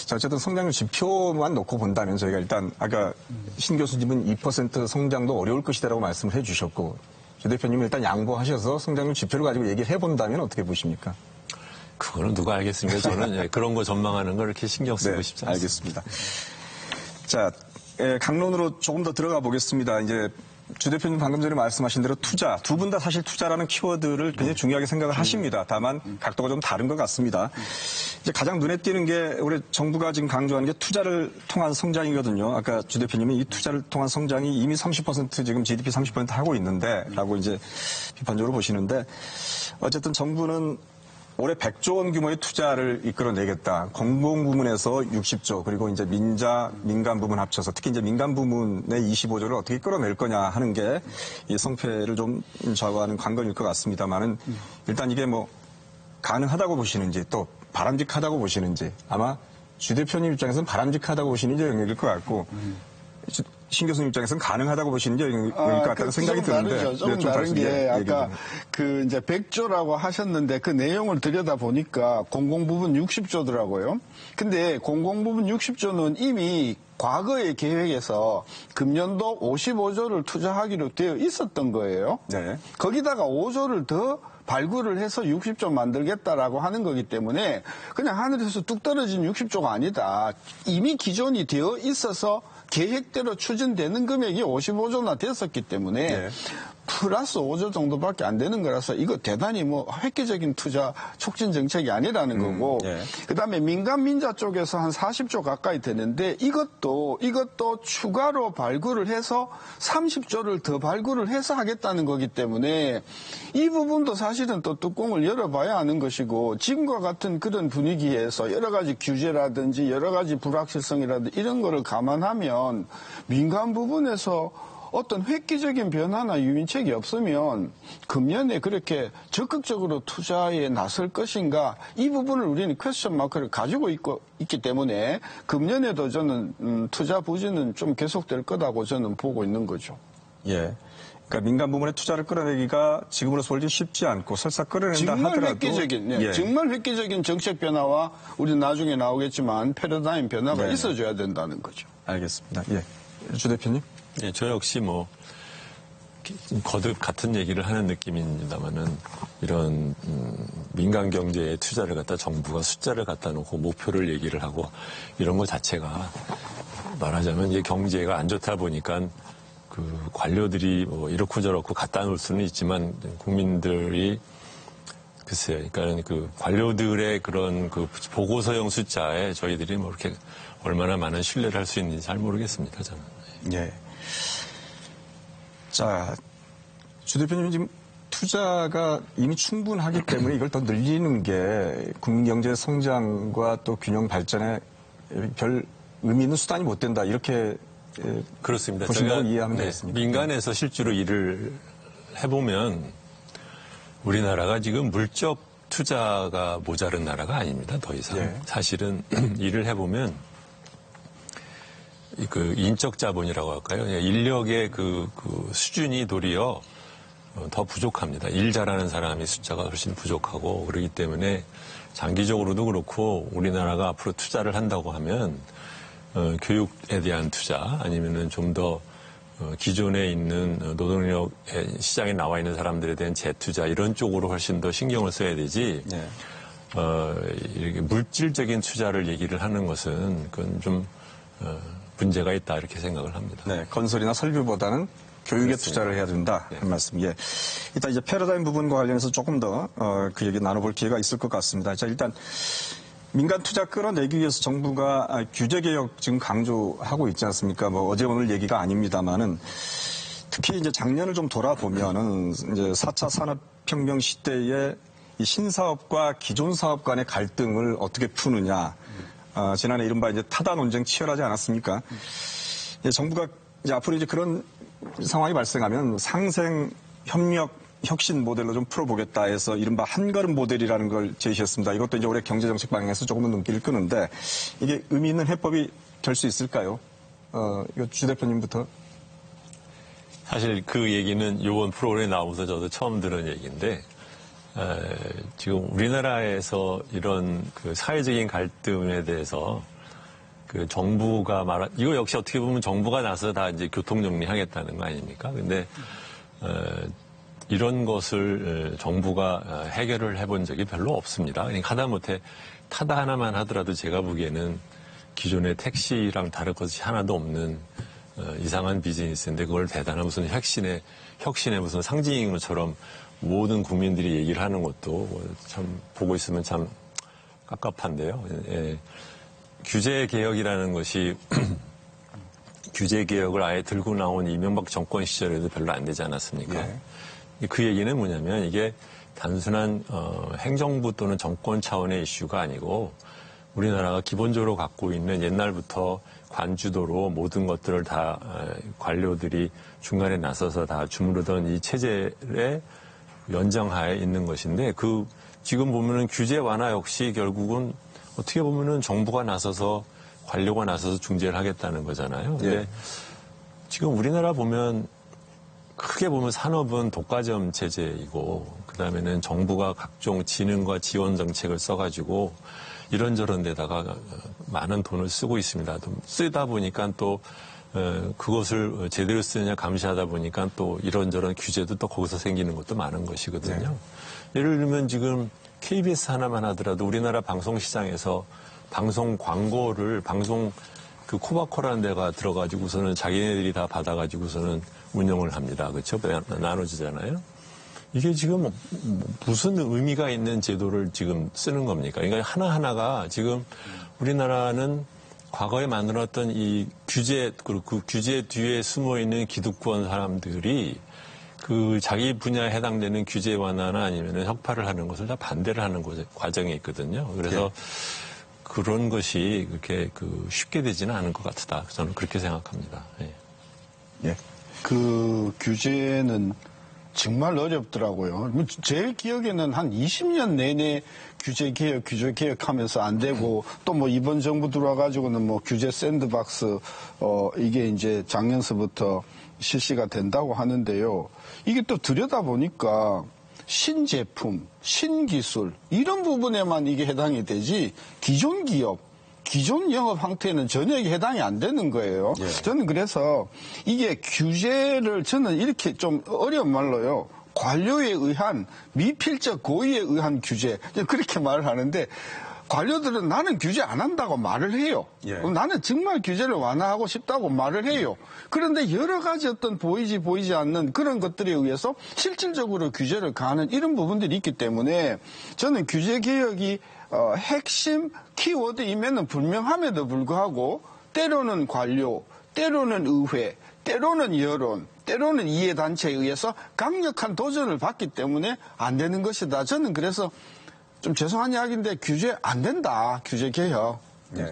자 어쨌든 성장률 지표만 놓고 본다면 저희가 일단 아까 신 교수님은 2% 성장도 어려울 것이다라고 말씀을 해주셨고, 조 대표님은 일단 양보하셔서 성장률 지표를 가지고 얘기를 해본다면 어떻게 보십니까? 그거는 누가 알겠습니까? 저는 그런 거 전망하는 걸 이렇게 신경 쓰고 싶지 않습니다. 알겠습니다. 자, 강론으로 조금 더 들어가 보겠습니다. 이제 주 대표님 방금 전에 말씀하신 대로 투자, 두 분 다 사실 투자라는 키워드를 굉장히 중요하게 생각을 하십니다. 다만 각도가 좀 다른 것 같습니다. 이제 가장 눈에 띄는 게 올해 정부가 지금 강조하는 게 투자를 통한 성장이거든요. 아까 주 대표님이 이 투자를 통한 성장이 이미 30% 지금 GDP 30% 하고 있는데 라고 이제 비판적으로 보시는데 어쨌든 정부는 올해 100조 원 규모의 투자를 이끌어내겠다. 공공 부문에서 60조 그리고 이제 민간 부문 합쳐서 특히 이제 민간 부문의 25조를 어떻게 끌어낼 거냐 하는 게 이 성패를 좀 좌우하는 관건일 것 같습니다만은 일단 이게 뭐 가능하다고 보시는지 또 바람직하다고 보시는지 아마 주 대표님 입장에서는 바람직하다고 보시는 영역일 것 같고 신 교수님 입장에서는 가능하다고 보시는 영역일 것 같다는 생각이 드는데 좀 다른 게 아까 그 이제 100조라고 하셨는데 그 내용을 들여다 보니까 공공부문 60조더라고요. 근데 공공부문 60조는 이미 과거의 계획에서 금년도 55조를 투자하기로 되어 있었던 거예요. 네. 거기다가 5조를 더 발굴을 해서 60조 만들겠다라고 하는 거기 때문에 그냥 하늘에서 뚝 떨어진 60조가 아니다. 이미 기존이 되어 있어서 계획대로 추진되는 금액이 55조나 됐었기 때문에 네. 플러스 5조 정도밖에 안 되는 거라서 이거 대단히 뭐 획기적인 투자 촉진 정책이 아니라는 거고 네. 그다음에 민간 민자 쪽에서 한 40조 가까이 되는데 이것도 추가로 발굴을 해서 30조를 더 발굴을 해서 하겠다는 거기 때문에 이 부분도 사실은 또 뚜껑을 열어봐야 하는 것이고 지금과 같은 그런 분위기에서 여러 가지 규제라든지 여러 가지 불확실성이라든지 이런 거를 감안하면 민간 부분에서 어떤 획기적인 변화나 유인책이 없으면 금년에 그렇게 적극적으로 투자에 나설 것인가 이 부분을 우리는 퀘스천 마크를 가지고 있기 때문에 금년에도 저는 투자 부진은 좀 계속될 거라고 저는 보고 있는 거죠. 예. 그러니까 민간 부문의 투자를 끌어내기가 지금으로서 볼지 쉽지 않고 설사 끌어낸다 하더라도 정말 획기적인 정책 변화와 우리 나중에 나오겠지만 패러다임 변화가 있어줘야 된다는 거죠. 알겠습니다. 예. 주 대표님. 예, 저 역시 뭐 거듭 같은 얘기를 하는 느낌입니다만은 이런 민간 경제에 투자를 갖다 정부가 숫자를 갖다 놓고 목표를 얘기를 하고 이런 것 자체가 말하자면 이제 경제가 안 좋다 보니까 그 관료들이 뭐 이렇고 저렇고 갖다 놓을 수는 있지만 국민들이 글쎄요, 그러니까 그 관료들의 그런 그 보고서형 숫자에 저희들이 뭐 이렇게 얼마나 많은 신뢰를 할 수 있는지 잘 모르겠습니다, 저는. 예. 자, 주 대표님 지금 투자가 이미 충분하기 때문에 이걸 더 늘리는 게 국민 경제 성장과 또 균형 발전에 별 의미 있는 수단이 못 된다. 이렇게 그렇습니다. 보신다고 이해하면 되겠습니다. 민간에서 실제로 일을 해보면 우리나라가 지금 물적 투자가 모자른 나라가 아닙니다. 더 이상. 예. 사실은 일을 해보면 그 인적 자본이라고 할까요? 인력의 그 수준이 도리어 더 부족합니다. 일 잘하는 사람의 숫자가 훨씬 부족하고 그렇기 때문에 장기적으로도 그렇고 우리나라가 앞으로 투자를 한다고 하면 교육에 대한 투자 아니면은 좀 더 기존에 있는 노동력 시장에 나와 있는 사람들에 대한 재투자 이런 쪽으로 훨씬 더 신경을 써야 되지. 네. 이렇게 물질적인 투자를 얘기를 하는 것은 그건 좀 문제가 있다 이렇게 생각을 합니다. 네, 건설이나 설비보다는 교육에 그렇습니다. 투자를 해야 된다 하는 말씀. 예. 일단 이제 패러다임 부분과 관련해서 조금 더 그 얘기 나눠볼 기회가 있을 것 같습니다. 자, 일단 민간 투자 끌어내기 위해서 정부가 규제 개혁 지금 강조하고 있지 않습니까? 뭐 어제 오늘 얘기가 아닙니다만은 특히 이제 작년을 좀 돌아보면은 이제 4차 산업혁명 시대에 이 신사업과 기존 사업 간의 갈등을 어떻게 푸느냐. 지난해 이른바 이제 타다 논쟁 치열하지 않았습니까? 이제 정부가 이제 앞으로 이제 그런 상황이 발생하면 상생 협력 혁신 모델로 좀 풀어보겠다 해서 이른바 한걸음 모델이라는 걸 제시했습니다. 이것도 이제 올해 경제정책 방향에서 조금은 눈길을 끄는데 이게 의미 있는 해법이 될 수 있을까요? 이거 주 대표님부터. 사실 그 얘기는 이번 프로그램에 나오면서 저도 처음 들은 얘기인데 지금 우리나라에서 이런 그 사회적인 갈등에 대해서 그 정부가 이거 역시 어떻게 보면 정부가 나서 다 이제 교통 정리하겠다는 거 아닙니까? 근데 이런 것을 정부가 해결을 해본 적이 별로 없습니다. 그러니까 하다못해 타다 하나만 하더라도 제가 보기에는 기존의 택시랑 다를 것이 하나도 없는 이상한 비즈니스인데 그걸 대단한 무슨 혁신의 무슨 상징인 것처럼 모든 국민들이 얘기를 하는 것도 참 보고 있으면 참 깝깝한데요. 예. 규제 개혁이라는 것이 규제 개혁을 아예 들고 나온 이명박 정권 시절에도 별로 안 되지 않았습니까? 예. 그 얘기는 뭐냐면 이게 단순한 행정부 또는 정권 차원의 이슈가 아니고 우리나라가 기본적으로 갖고 있는 옛날부터 관주도로 모든 것들을 다 관료들이 중간에 나서서 다 주무르던 이 체제의 연장하에 있는 것인데 지금 보면은 규제 완화 역시 결국은 어떻게 보면은 정부가 나서서 관료가 나서서 중재를 하겠다는 거잖아요. 근데 지금 우리나라 보면 크게 보면 산업은 독과점 체제이고 그다음에는 정부가 각종 지능과 지원 정책을 써가지고 이런저런 데다가 많은 돈을 쓰고 있습니다. 쓰다 보니까 또 그것을 제대로 쓰느냐 감시하다 보니까 또 이런저런 규제도 또 거기서 생기는 것도 많은 것이거든요. 예를 들면 지금 KBS 하나만 하더라도 우리나라 방송 시장에서 방송 광고를 그 코바코라는 데가 들어가지고서는 자기네들이 다 받아가지고서는 운영을 합니다. 그렇죠? 나눠주잖아요. 이게 지금 무슨 의미가 있는 제도를 지금 쓰는 겁니까? 그러니까 하나하나가 지금 우리나라는 과거에 만들었던 이 규제, 그 규제 뒤에 숨어 있는 기득권 사람들이 그 자기 분야에 해당되는 규제 완화나 아니면 혁파를 하는 것을 다 반대를 하는 과정에 있거든요. 그래서 그런 것이 그렇게 쉽게 되지는 않을 것 같다. 저는 그렇게 생각합니다. 예. 그 규제는 정말 어렵더라고요. 제 기억에는 한 20년 내내 규제 개혁 하면서 안 되고 또 뭐 이번 정부 들어와가지고는 뭐 규제 샌드박스, 이게 이제 작년서부터 실시가 된다고 하는데요. 이게 또 들여다보니까 신제품, 신기술, 이런 부분에만 이게 해당이 되지 기존 기업, 기존 영업 형태는 전혀 해당이 안 되는 거예요. 저는 그래서 이게 규제를 저는 이렇게 좀 어려운 말로요. 관료에 의한 미필적 고의에 의한 규제 그렇게 말을 하는데 관료들은 나는 규제 안 한다고 말을 해요. 나는 정말 규제를 완화하고 싶다고 말을 해요. 그런데 여러 가지 어떤 보이지 않는 그런 것들에 의해서 실질적으로 규제를 가하는 이런 부분들이 있기 때문에 저는 규제 개혁이 핵심 키워드임에는 분명함에도 불구하고 때로는 관료, 때로는 의회, 때로는 여론, 때로는 이해단체에 의해서 강력한 도전을 받기 때문에 안 되는 것이다. 저는 그래서 좀 죄송한 이야기인데 규제 안 된다. 규제 개혁.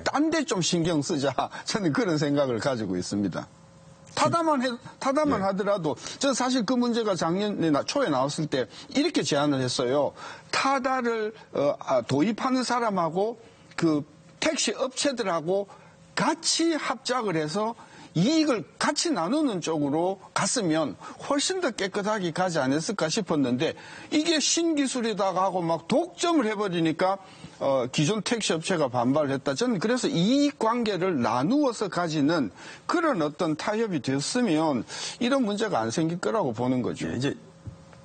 딴 데 좀 신경 쓰자. 저는 그런 생각을 가지고 있습니다. 타다만 하더라도 저는 사실 그 문제가 작년 초에 나왔을 때 이렇게 제안을 했어요. 타다를 도입하는 사람하고 그 택시 업체들하고 같이 합작을 해서 이익을 같이 나누는 쪽으로 갔으면 훨씬 더 깨끗하게 가지 않았을까 싶었는데 이게 신기술이다가 하고 막 독점을 해버리니까 기존 택시 업체가 반발을 했다. 저는 그래서 이익 관계를 나누어서 가지는 그런 어떤 타협이 됐으면 이런 문제가 안 생길 거라고 보는 거죠. 이제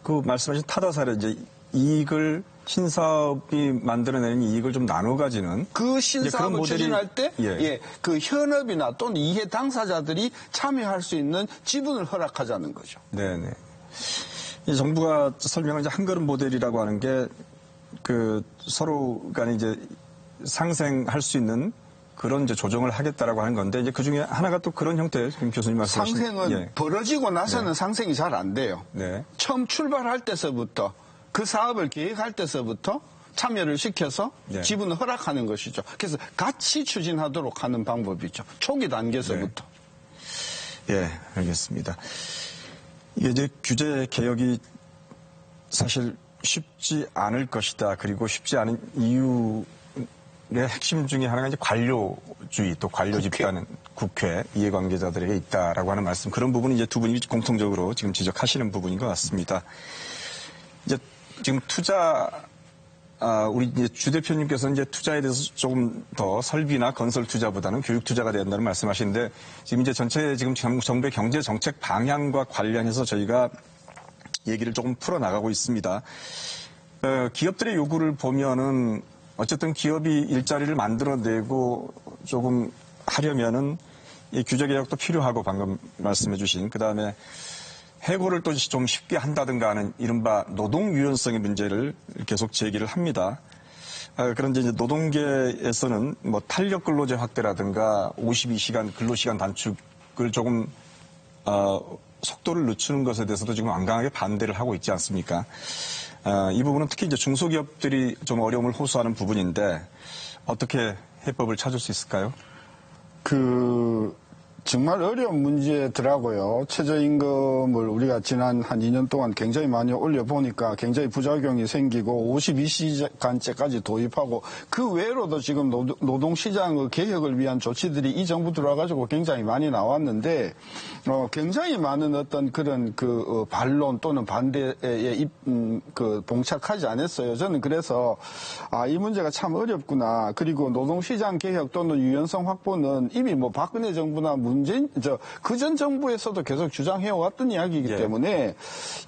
그 말씀하신 타다 사례 이제 이익을 신사업이 만들어내는 이익을 좀 나눠 가지는 그 신사업을 추진할 때 그 현업이나 또는 이해 당사자들이 참여할 수 있는 지분을 허락하자는 거죠. 네네. 이 정부가 설명한 이제 한 걸음 모델이라고 하는 게 그 서로 간에 이제 상생할 수 있는 그런 이제 조정을 하겠다라고 하는 건데 이제 그 중에 하나가 또 그런 형태 지금 교수님 말씀하신 상생은 벌어지고 나서는 상생이 잘 안 돼요. 처음 출발할 때서부터 그 사업을 계획할 때서부터 참여를 시켜서 지분을 허락하는 것이죠. 그래서 같이 추진하도록 하는 방법이죠. 초기 단계에서부터. 예, 알겠습니다. 이게 이제 규제 개혁이 사실 쉽지 않을 것이다. 그리고 쉽지 않은 이유의 핵심 중에 하나가 이제 관료주의 또 관료 집단은 국회 이해관계자들에게 있다라고 하는 말씀. 그런 부분은 이제 두 분이 공통적으로 지금 지적하시는 부분인 것 같습니다. 이제 지금 우리 이제 주 대표님께서는 이제 투자에 대해서 조금 더 설비나 건설 투자보다는 교육 투자가 된다는 말씀하시는데 지금 이제 전체 지금 정부의 경제 정책 방향과 관련해서 저희가 얘기를 조금 풀어나가고 있습니다. 기업들의 요구를 보면은 어쨌든 기업이 일자리를 만들어내고 조금 하려면은 이 규제 개혁도 필요하고 방금 말씀해 주신 그다음에 해고를 또 좀 쉽게 한다든가 하는 이른바 노동 유연성의 문제를 계속 제기를 합니다. 그런데 이제 노동계에서는 뭐 탄력 근로제 확대라든가 52시간 근로시간 단축을 조금 속도를 늦추는 것에 대해서도 지금 완강하게 반대를 하고 있지 않습니까? 이 부분은 특히 이제 중소기업들이 좀 어려움을 호소하는 부분인데 어떻게 해법을 찾을 수 있을까요? 정말 어려운 문제더라고요. 최저임금을 우리가 지난 한 2년 동안 굉장히 많이 올려보니까 굉장히 부작용이 생기고 52시간제까지 도입하고 그 외로도 지금 노동시장의 개혁을 위한 조치들이 이 정부 들어와가지고 굉장히 많이 나왔는데 굉장히 많은 어떤 그런 반론 또는 반대에 봉착하지 않았어요. 저는 그래서 이 문제가 참 어렵구나. 그리고 노동시장 개혁 또는 유연성 확보는 이미 뭐 박근혜 정부나 그전 정부에서도 계속 주장해왔던 이야기이기 때문에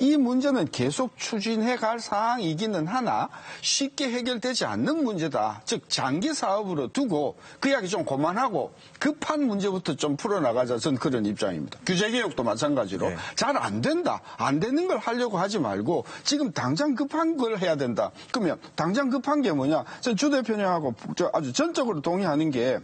이 문제는 계속 추진해 갈 사항이기는 하나 쉽게 해결되지 않는 문제다. 즉 장기 사업으로 두고 그 이야기 좀 그만하고 급한 문제부터 좀 풀어나가자. 전 그런 입장입니다. 규제 개혁도 마찬가지로 잘 안 된다. 안 되는 걸 하려고 하지 말고 지금 당장 급한 걸 해야 된다. 그러면 당장 급한 게 뭐냐. 전 주 대표님하고 아주 전적으로 동의하는 게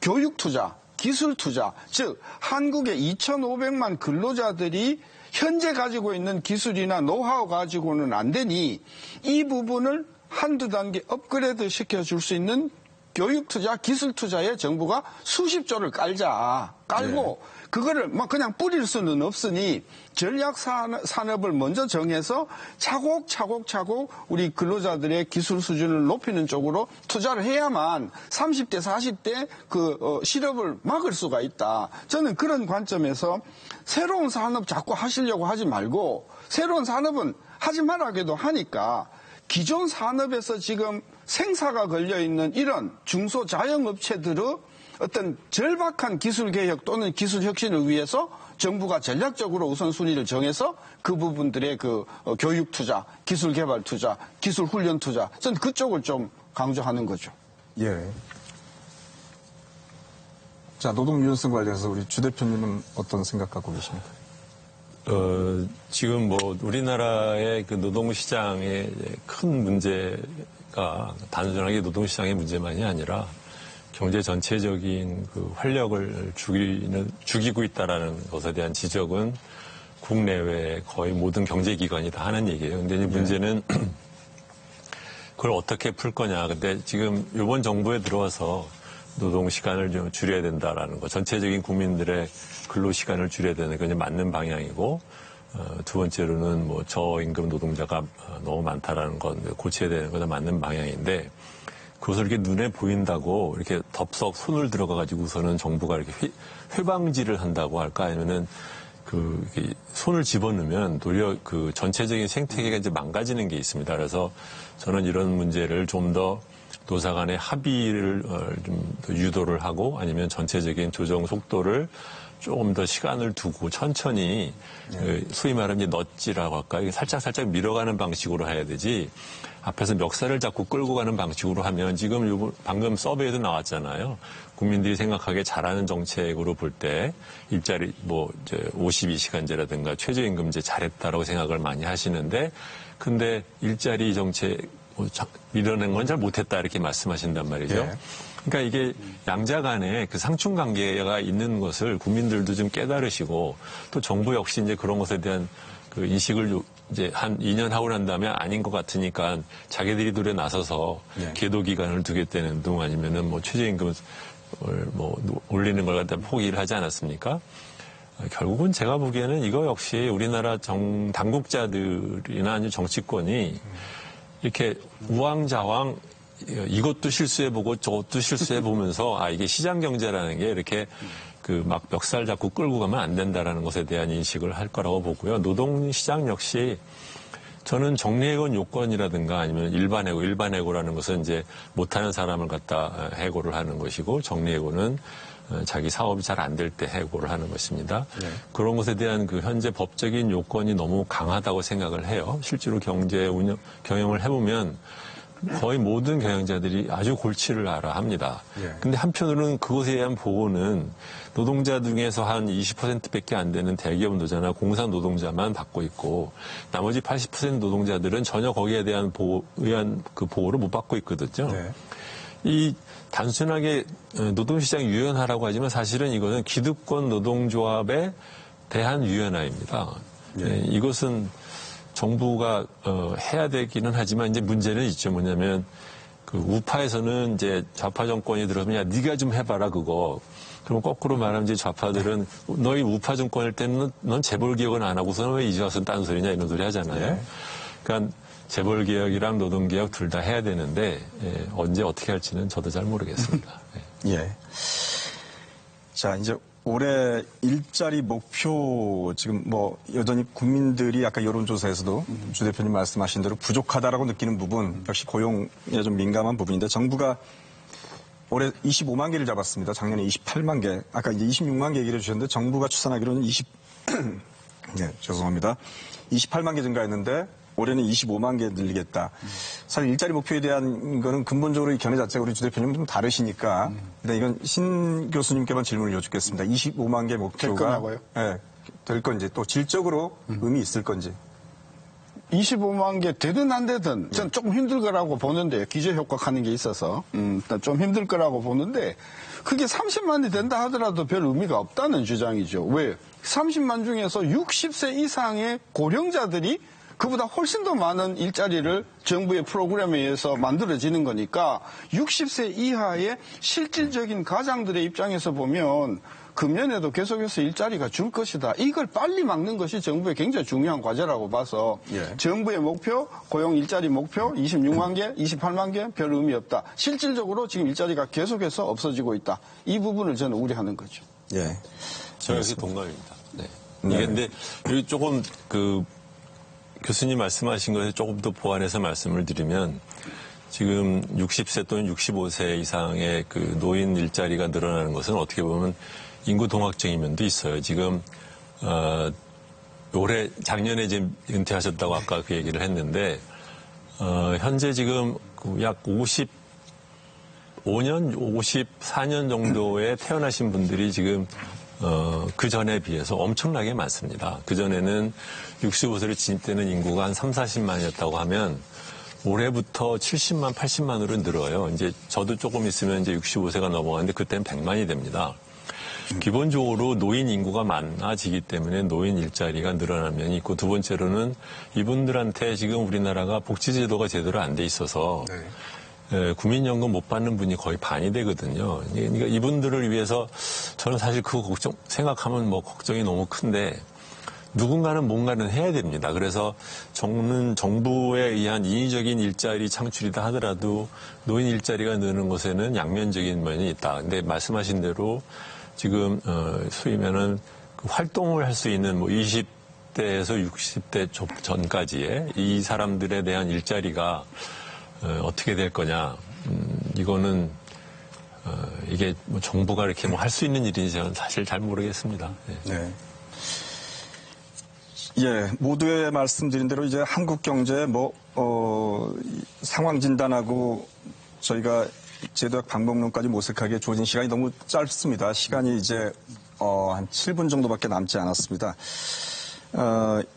교육 투자. 기술 투자, 즉 한국의 2,500만 근로자들이 현재 가지고 있는 기술이나 노하우 가지고는 안 되니 이 부분을 한두 단계 업그레이드 시켜줄 수 있는 교육 투자, 기술 투자에 정부가 수십 조를 깔고 그거를 막 그냥 뿌릴 수는 없으니 전략 산업을 먼저 정해서 차곡차곡 우리 근로자들의 기술 수준을 높이는 쪽으로 투자를 해야만 30대, 40대 실업을 막을 수가 있다. 저는 그런 관점에서 새로운 산업 자꾸 하시려고 하지 말고 새로운 산업은 하지 말라고도 하니까 기존 산업에서 지금 생사가 걸려있는 이런 중소자영업체들의 어떤 절박한 기술 개혁 또는 기술 혁신을 위해서 정부가 전략적으로 우선순위를 정해서 그 부분들의 교육 투자, 기술 개발 투자, 기술 훈련 투자, 저는 그쪽을 좀 강조하는 거죠. 예. 자, 노동 유연성 관련해서 우리 주 대표님은 어떤 생각 갖고 계십니까? 지금 우리나라의 노동시장의 큰 문제가 단순하게 노동시장의 문제만이 아니라 경제 전체적인 활력을 죽이고 있다라는 것에 대한 지적은 국내외 거의 모든 경제기관이 다 하는 얘기예요. 근데 이제 문제는 그걸 어떻게 풀 거냐. 근데 지금 이번 정부에 들어와서 노동시간을 좀 줄여야 된다라는 거. 전체적인 국민들의 근로시간을 줄여야 되는 게 맞는 방향이고, 두 번째로는 저임금 노동자가 너무 많다라는 건 고쳐야 되는 거다 맞는 방향인데, 그것을 이렇게 눈에 보인다고 이렇게 덥석 손을 들어가가지고서는 정부가 이렇게 회방지를 한다고 할까? 아니면은 손을 집어넣으면 도리어 전체적인 생태계가 이제 망가지는 게 있습니다. 그래서 저는 이런 문제를 좀 더 노사 간의 합의를 좀 더 유도를 하고 아니면 전체적인 조정 속도를 조금 더 시간을 두고 천천히 소위 말하면 이제 넛지라고 할까? 이게 살짝 밀어가는 방식으로 해야 되지 앞에서 멱살을 잡고 끌고 가는 방식으로 하면 지금 방금 서베이도 나왔잖아요. 국민들이 생각하기에 잘하는 정책으로 볼 때 일자리 52시간제라든가 최저임금제 잘했다라고 생각을 많이 하시는데 근데 일자리 정책 밀어낸 건 잘 못했다 이렇게 말씀하신단 말이죠. 그러니까 이게 양자 간에 상충 관계가 있는 것을 국민들도 좀 깨달으시고 또 정부 역시 이제 그런 것에 대한 인식을 이제 한 2년 하고 난 다음에 아닌 것 같으니까 자기들이 노래 나서서 계도 기간을 두겠다는 등 아니면은 최저임금을 올리는 걸 갖다 포기를 하지 않았습니까? 결국은 제가 보기에는 이거 역시 우리나라 당국자들이나 아니면 정치권이 이렇게 우왕좌왕 이것도 실수해보고 저것도 실수해보면서 이게 시장 경제라는 게 이렇게 막 멱살 잡고 끌고 가면 안 된다라는 것에 대한 인식을 할 거라고 보고요. 노동시장 역시 저는 정리해고 요건이라든가 아니면 일반해고라는 것은 이제 못하는 사람을 갖다 해고를 하는 것이고 정리해고는 자기 사업이 잘 안 될 때 해고를 하는 것입니다. 그런 것에 대한 현재 법적인 요건이 너무 강하다고 생각을 해요. 실제로 경영을 해보면 거의 모든 경영자들이 아주 골치를 알아 합니다. 근데 한편으로는 그것에 대한 보호는 노동자 중에서 한 20%밖에 안 되는 대기업 노조나 공사 노동자만 받고 있고 나머지 80% 노동자들은 전혀 거기에 대한 보호를 못 받고 있거든요. 이 단순하게 노동시장 유연화라고 하지만 사실은 이거는 기득권 노동조합에 대한 유연화입니다. 이것은 정부가 해야 되기는 하지만 이제 문제는 있죠. 뭐냐면 그 우파에서는 이제 좌파 정권이 들어오면 야 네가 좀 해봐라 그거. 그럼 거꾸로 말하면 이제 좌파들은 너희 우파 정권일 때는 넌 재벌 개혁은 안 하고서는 왜 이제 와서 딴 소리냐 이런 소리 하잖아요. 그러니까 재벌 개혁이랑 노동 개혁 둘 다 해야 되는데 언제 어떻게 할지는 저도 잘 모르겠습니다. 자 이제 올해 일자리 목표 지금 뭐 여전히 국민들이 아까 여론조사에서도 주 대표님 말씀하신 대로 부족하다라고 느끼는 부분 역시 고용에 좀 민감한 부분인데 정부가 올해 25만 개를 잡았습니다. 작년에 28만 개. 아까 이제 26만 개 얘기를 해주셨는데 정부가 추산하기로는 28만 개 증가했는데 올해는 25만 개 늘리겠다. 사실 일자리 목표에 대한 거는 근본적으로 이 견해 자체가 우리 주 대표님은 좀 다르시니까 일단 이건 신 교수님께만 질문을 여쭙겠습니다. 25만 개 목표가 될 건지 또 질적으로 의미 있을 건지. 25만 개 되든 안 되든 전 조금 힘들 거라고 보는데 기저효과하는 게 있어서 좀 힘들 거라고 보는데 그게 30만이 된다 하더라도 별 의미가 없다는 주장이죠. 왜? 30만 중에서 60세 이상의 고령자들이 그보다 훨씬 더 많은 일자리를 정부의 프로그램에 의해서 만들어지는 거니까 60세 이하의 실질적인 가장들의 입장에서 보면 금년에도 계속해서 일자리가 줄 것이다. 이걸 빨리 막는 것이 정부의 굉장히 중요한 과제라고 봐서 정부의 목표, 고용 일자리 목표 26만 개, 28만 개 별 의미 없다. 실질적으로 지금 일자리가 계속해서 없어지고 있다. 이 부분을 저는 우려하는 거죠. 저 역시 동감입니다. 이게 근데 여기 조금 교수님 말씀하신 것에 조금 더 보완해서 말씀을 드리면 지금 60세 또는 65세 이상의 그 노인 일자리가 늘어나는 것은 어떻게 보면 인구 동학적인 면도 있어요. 지금 올해 작년에 이제 은퇴하셨다고 아까 그 얘기를 했는데 현재 지금 약 55년, 54년 정도에 태어나신 분들이 지금 그 전에 비해서 엄청나게 많습니다. 그 전에는 65세를 진입되는 인구가 한 3, 40만이었다고 하면 올해부터 70만, 80만으로 늘어요. 이제 저도 조금 있으면 이제 65세가 넘어가는데 그때는 100만이 됩니다. 기본적으로 노인 인구가 많아지기 때문에 노인 일자리가 늘어나는 면이 있고 두 번째로는 이분들한테 지금 우리나라가 복지제도가 제대로 안 돼 있어서 국민연금 못 받는 분이 거의 반이 되거든요. 그러니까 이분들을 위해서 저는 사실 그거 생각하면 뭐 걱정이 너무 큰데 누군가는 뭔가는 해야 됩니다. 그래서 정부에 의한 인위적인 일자리 창출이다 하더라도 노인 일자리가 느는 것에는 양면적인 면이 있다. 근데 말씀하신 대로 지금 소위면은 활동을 할 수 있는 뭐 20대에서 60대 전까지의 이 사람들에 대한 일자리가 어떻게 될 거냐. 이거는 이게 뭐 정부가 이렇게 뭐 할 수 있는 일인지 저는 사실 잘 모르겠습니다. 모두의 말씀드린 대로 이제 한국 경제 상황 진단하고 저희가 제도학 방법론까지 모색하기에 주어진 시간이 너무 짧습니다. 시간이 이제 한 7분 정도밖에 남지 않았습니다.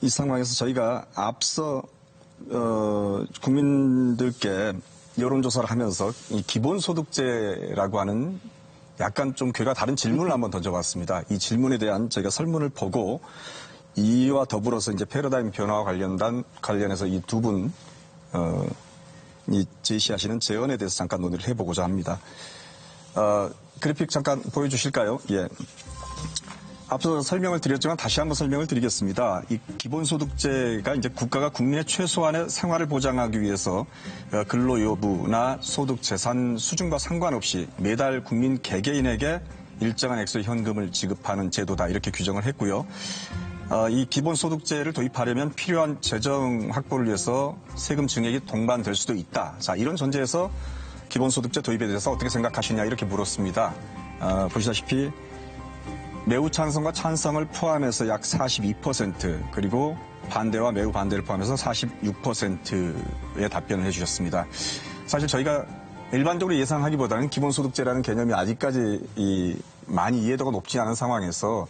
이 상황에서 저희가 앞서 국민들께 여론조사를 하면서 이 기본소득제라고 하는 약간 좀 괴가 다른 질문을 한번 던져봤습니다. 이 질문에 대한 저희가 설문을 보고 이와 더불어서 이제 패러다임 변화와 관련해서 이 두 분 이 제시하시는 제언에 대해서 잠깐 논의를 해보고자 합니다. 그래픽 잠깐 보여주실까요? 앞서 설명을 드렸지만 다시 한번 설명을 드리겠습니다. 이 기본소득제가 이제 국가가 국민의 최소한의 생활을 보장하기 위해서 근로 여부나 소득 재산 수준과 상관없이 매달 국민 개개인에게 일정한 액수의 현금을 지급하는 제도다 이렇게 규정을 했고요. 이 기본소득제를 도입하려면 필요한 재정 확보를 위해서 세금 증액이 동반될 수도 있다. 자, 이런 전제에서 기본소득제 도입에 대해서 어떻게 생각하시냐 이렇게 물었습니다. 보시다시피 매우 찬성과 찬성을 포함해서 약 42% 그리고 반대와 매우 반대를 포함해서 46%의 답변을 해주셨습니다. 사실 저희가 일반적으로 예상하기보다는 기본소득제라는 개념이 아직까지 많이 이해도가 높지 않은 상황에서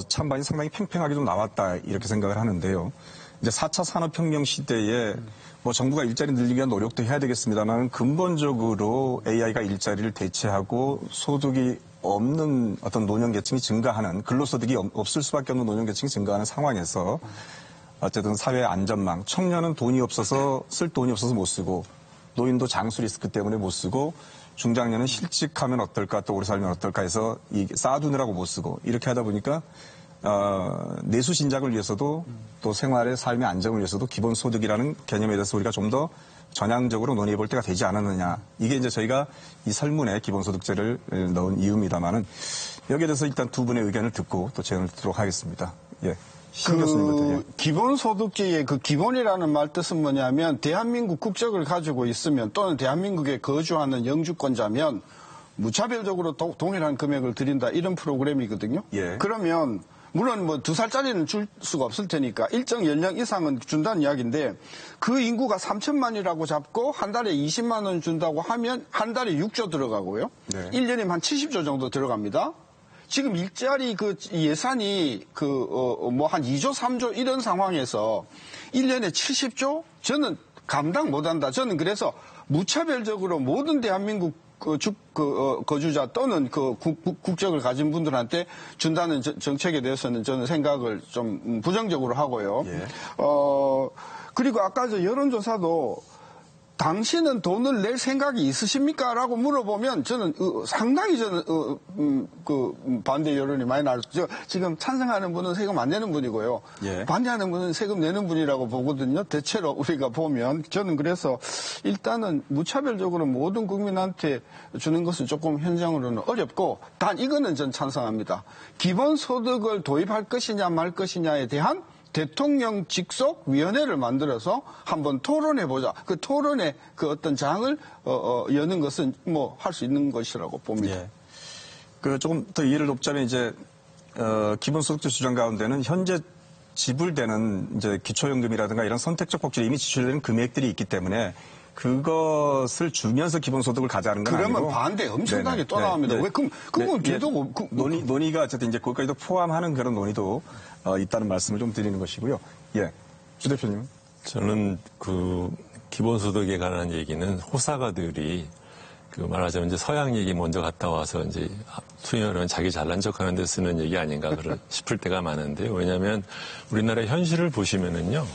찬반이 상당히 팽팽하게 좀 나왔다 이렇게 생각을 하는데요. 이제 4차 산업혁명 시대에 뭐 정부가 일자리 늘리기 위한 노력도 해야 되겠습니다만 근본적으로 AI가 일자리를 대체하고 소득이 없는 어떤 노년계층이 증가하는 근로소득이 없을 수밖에 없는 노년계층이 증가하는 상황에서 어쨌든 사회 안전망, 청년은 돈이 없어서 쓸 돈이 없어서 못 쓰고 노인도 장수 리스크 때문에 못 쓰고 중장년은 실직하면 어떨까 또 오래 살면 어떨까 해서 쌓아두느라고 못 쓰고 이렇게 하다 보니까 내수 신작을 위해서도 또 생활의 삶의 안정을 위해서도 기본소득이라는 개념에 대해서 우리가 좀 더 전향적으로 논의해 볼 때가 되지 않았느냐. 이게 이제 저희가 이 설문에 기본소득제를 넣은 이유입니다만은 여기에 대해서 일단 두 분의 의견을 듣고 또 제안을 듣도록 하겠습니다. 예. 기본소득제의 그 기본이라는 말 뜻은 뭐냐면 대한민국 국적을 가지고 있으면 또는 대한민국에 거주하는 영주권자면 무차별적으로 동일한 금액을 드린다 이런 프로그램이거든요. 예. 그러면 물론 뭐 2살짜리는 줄 수가 없을 테니까 일정 연령 이상은 준다는 이야기인데 그 인구가 3천만이라고 잡고 한 달에 20만 원 준다고 하면 한 달에 6조 들어가고요. 네. 1년이면 한 70조 정도 들어갑니다. 지금 일자리 그 예산이 뭐 한 2조, 3조 이런 상황에서 1년에 70조? 저는 감당 못 한다. 저는 그래서 무차별적으로 모든 대한민국 거주자 또는 국적을 가진 분들한테 준다는 정책에 대해서는 저는 생각을 좀 부정적으로 하고요. 예. 그리고 아까 저 여론조사도 당신은 돈을 낼 생각이 있으십니까? 라고 물어보면 저는 상당히 반대 여론이 많이 나왔죠. 지금 찬성하는 분은 세금 안 내는 분이고요. 예. 반대하는 분은 세금 내는 분이라고 보거든요. 대체로 우리가 보면. 저는 그래서 일단은 무차별적으로 모든 국민한테 주는 것은 조금 현장으로는 어렵고 단 이거는 전 찬성합니다. 기본소득을 도입할 것이냐 말 것이냐에 대한 대통령 직속 위원회를 만들어서 한번 토론해보자. 그 토론의 그 어떤 장을 여는 것은 뭐 할 수 있는 것이라고 봅니다. 예. 그 조금 더 이해를 돕자면 이제 기본소득제 주장 가운데는 현재 지불되는 이제 기초연금이라든가 이런 선택적 복지에 이미 지출되는 금액들이 있기 때문에 그것을 주면서 기본소득을 가자는 건 그러면 아니고. 반대 엄청나게 네네. 또 나옵니다. 네. 왜 그건 뒤도 논의가 어쨌든 이제 거기까지도 포함하는 그런 논의도 있다는 말씀을 좀 드리는 것이고요. 예, 주 대표님. 저는 그 기본소득에 관한 얘기는 호사가들이 그 말하자면 이제 서양 얘기 먼저 갔다 와서 이제 수년은 자기 잘난 척하는 데 쓰는 얘기 아닌가 싶을 때가 많은데요. 왜냐하면 우리나라 현실을 보시면은요.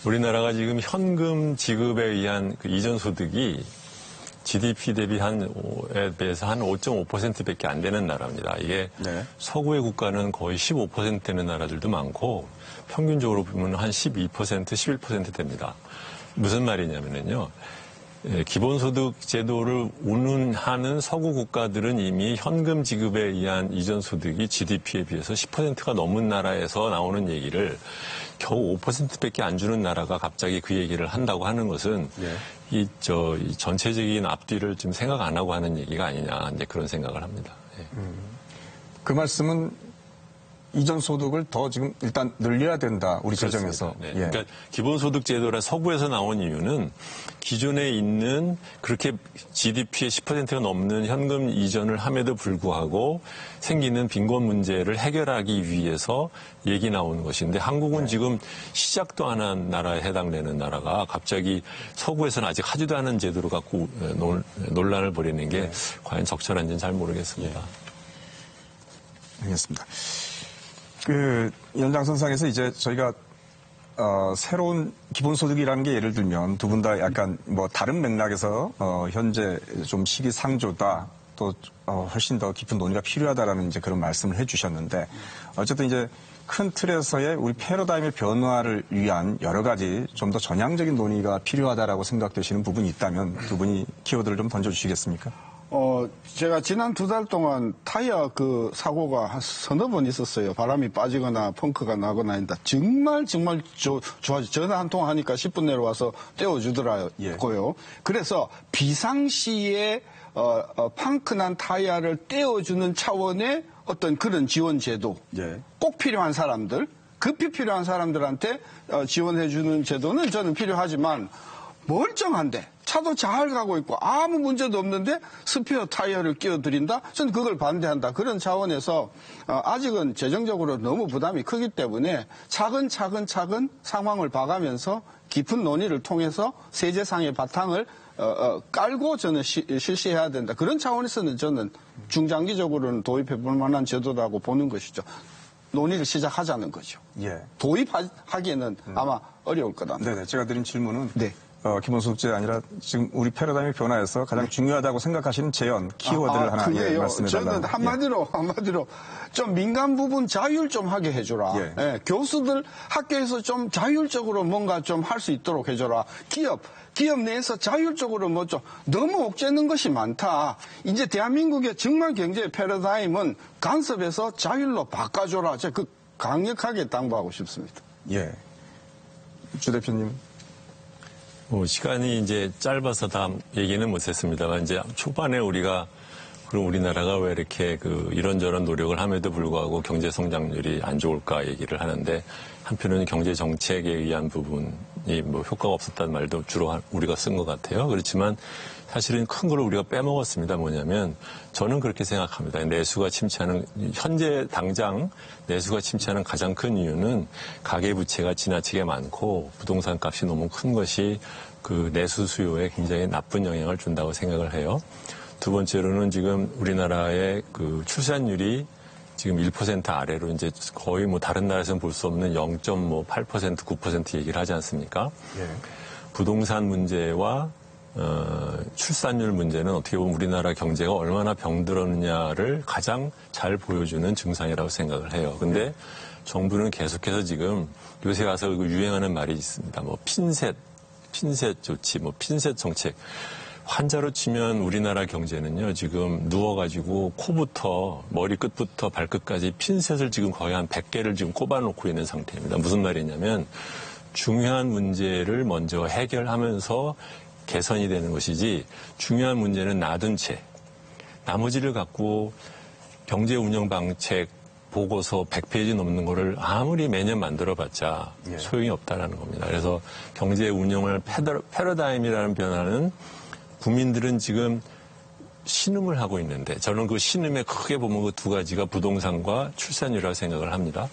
우리나라가 지금 현금 지급에 의한 그 이전 소득이 GDP 대비 에 비해서 한 5.5%밖에 안 되는 나라입니다. 이게 네. 서구의 국가는 거의 15% 되는 나라들도 많고 평균적으로 보면 한 12%, 11% 됩니다. 무슨 말이냐면요. 기본소득 제도를 운운하는 서구 국가들은 이미 현금 지급에 의한 이전 소득이 GDP에 비해서 10%가 넘은 나라에서 나오는 얘기를 겨우 5%밖에 안 주는 나라가 갑자기 그 얘기를 한다고 하는 것은 이 전체적인 앞뒤를 좀 생각 안 하고 하는 얘기가 아니냐 이제 그런 생각을 합니다. 예. 그 말씀은 이전 소득을 더 지금 일단 늘려야 된다 우리 재정에서. 네. 예. 그러니까 기본소득 제도라 서구에서 나온 이유는 기존에 있는 그렇게 GDP의 10%가 넘는 현금 이전을 함에도 불구하고 생기는 빈곤 문제를 해결하기 위해서 얘기 나오는 것인데 한국은 지금 시작도 안 한 나라에 해당되는 나라가 갑자기 서구에서는 아직 하지도 않은 제도를 갖고 논란을 벌이는 게 과연 적절한지는 잘 모르겠습니다. 알겠습니다. 그 연장선상에서 이제 저희가 새로운 기본소득이라는 게 예를 들면 두 분 다 약간 뭐 다른 맥락에서 현재 좀 시기상조다 또 훨씬 더 깊은 논의가 필요하다라는 이제 그런 말씀을 해주셨는데 어쨌든 이제 큰 틀에서의 우리 패러다임의 변화를 위한 여러 가지 좀 더 전향적인 논의가 필요하다라고 생각되시는 부분이 있다면 두 분이 키워드를 좀 던져주시겠습니까? 제가 지난 2달 동안 타이어 그 사고가 한 서너 번 있었어요. 바람이 빠지거나 펑크가 나거나 했다. 정말 좋아지. 전화 한 통 하니까 10분 내로 와서 떼어주더라고요. 예. 그래서 비상시에 펑크난 타이어를 떼어주는 차원의 어떤 그런 지원 제도. 예. 꼭 필요한 사람들, 급히 필요한 사람들한테 지원해주는 제도는 저는 필요하지만 멀쩡한데 차도 잘 가고 있고 아무 문제도 없는데 스페어 타이어를 끼워드린다? 저는 그걸 반대한다. 그런 차원에서 아직은 재정적으로 너무 부담이 크기 때문에 차근차근 상황을 봐가면서 깊은 논의를 통해서 세제상의 바탕을 깔고 저는 실시해야 된다. 그런 차원에서는 저는 중장기적으로는 도입해 볼 만한 제도라고 보는 것이죠. 논의를 시작하자는 거죠. 예. 도입하기에는 아마 어려울 거다. 네네. 제가 드린 질문은 네. 기본소득제 아니라 지금 우리 패러다임의 변화에서 가장 중요하다고 생각하시는 제언, 키워드를 하나 말씀해 달라고. 저는 한마디로 좀 민간 부분 자율 좀 하게 해줘라. 예. 예, 교수들 학교에서 좀 자율적으로 뭔가 좀 할 수 있도록 해줘라. 기업 내에서 자율적으로 뭐 좀 너무 옥죄는 것이 많다. 이제 대한민국의 정말 경제 패러다임은 간섭에서 자율로 바꿔줘라. 제가 강력하게 당부하고 싶습니다. 예. 주 대표님. 시간이 이제 짧아서 다 얘기는 못했습니다만 이제 초반에 우리가 그럼 우리나라가 왜 이렇게 이런저런 노력을 함에도 불구하고 경제 성장률이 안 좋을까 얘기를 하는데 한편으로는 경제 정책에 의한 부분이 뭐 효과가 없었다는 말도 주로 우리가 쓴 것 같아요. 그렇지만 사실은 큰 걸 우리가 빼먹었습니다. 뭐냐면 저는 그렇게 생각합니다. 내수가 침체하는 현재 당장 내수가 침체하는 가장 큰 이유는 가계부채가 지나치게 많고 부동산 값이 너무 큰 것이 그 내수 수요에 굉장히 나쁜 영향을 준다고 생각을 해요. 두 번째로는 지금 우리나라의 그 출산율이 지금 1% 아래로 이제 거의 뭐 다른 나라에서는 볼 수 없는 0.8%, 9% 얘기를 하지 않습니까? 예. 부동산 문제와 출산율 문제는 어떻게 보면 우리나라 경제가 얼마나 병들었느냐를 가장 잘 보여주는 증상이라고 생각을 해요. 근데 정부는 계속해서 지금 요새 와서 유행하는 말이 있습니다. 뭐 핀셋 조치, 뭐 핀셋 정책. 환자로 치면 우리나라 경제는요, 지금 누워가지고 코부터 머리 끝부터 발끝까지 핀셋을 지금 거의 한 100개를 지금 꼽아놓고 있는 상태입니다. 무슨 말이냐면 중요한 문제를 먼저 해결하면서 개선이 되는 것이지 중요한 문제는 놔둔 채 나머지를 갖고 경제 운영 방책 보고서 100페이지 넘는 거를 아무리 매년 만들어봤자 소용이 없다라는 겁니다. 그래서 경제 운영을 패러다임이라는 변화는 국민들은 지금 신음을 하고 있는데 저는 그 신음에 크게 보면 그 두 가지가 부동산과 출산율이라고 생각을 합니다.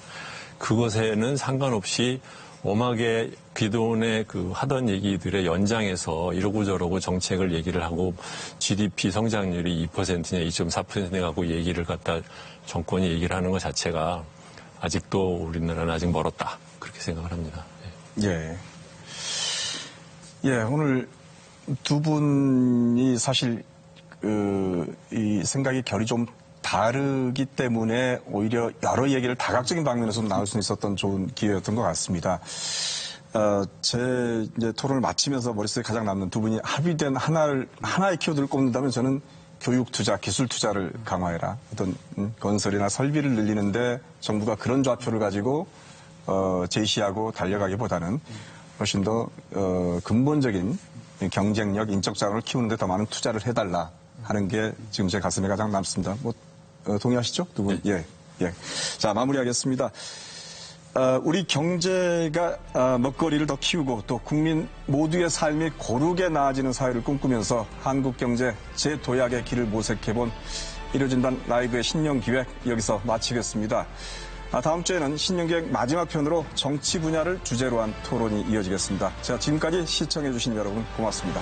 그것에는 상관없이 엄하게 기존에 하던 얘기들의 연장에서 이러고 저러고 정책을 얘기를 하고 GDP 성장률이 2%냐 2.4%냐 갖고 얘기를 갖다 정권이 얘기를 하는 것 자체가 아직도 우리나라는 아직 멀었다. 그렇게 생각을 합니다. 예. 예, 오늘 두 분이 사실 이 생각이 결이 좀 다르기 때문에 오히려 여러 얘기를 다각적인 방면에서 나올 수 있었던 좋은 기회였던 것 같습니다. 제 이제 토론을 마치면서 머릿속에 가장 남는 두 분이 합의된 하나의 키워드를 꼽는다면 저는 교육 투자, 기술 투자를 강화해라. 어떤 건설이나 설비를 늘리는데 정부가 그런 좌표를 가지고 제시하고 달려가기보다는 훨씬 더 근본적인 경쟁력, 인적 자원을 키우는데 더 많은 투자를 해달라 하는 게 지금 제 가슴에 가장 남습니다. 뭐 동의하시죠? 두 분? 예. 자, 마무리하겠습니다. 우리 경제가 먹거리를 더 키우고 또 국민 모두의 삶이 고르게 나아지는 사회를 꿈꾸면서 한국 경제 재도약의 길을 모색해본 이루어진단 라이브의 신년기획 여기서 마치겠습니다. 다음 주에는 신년기획 마지막 편으로 정치 분야를 주제로 한 토론이 이어지겠습니다. 자, 지금까지 시청해주신 여러분 고맙습니다.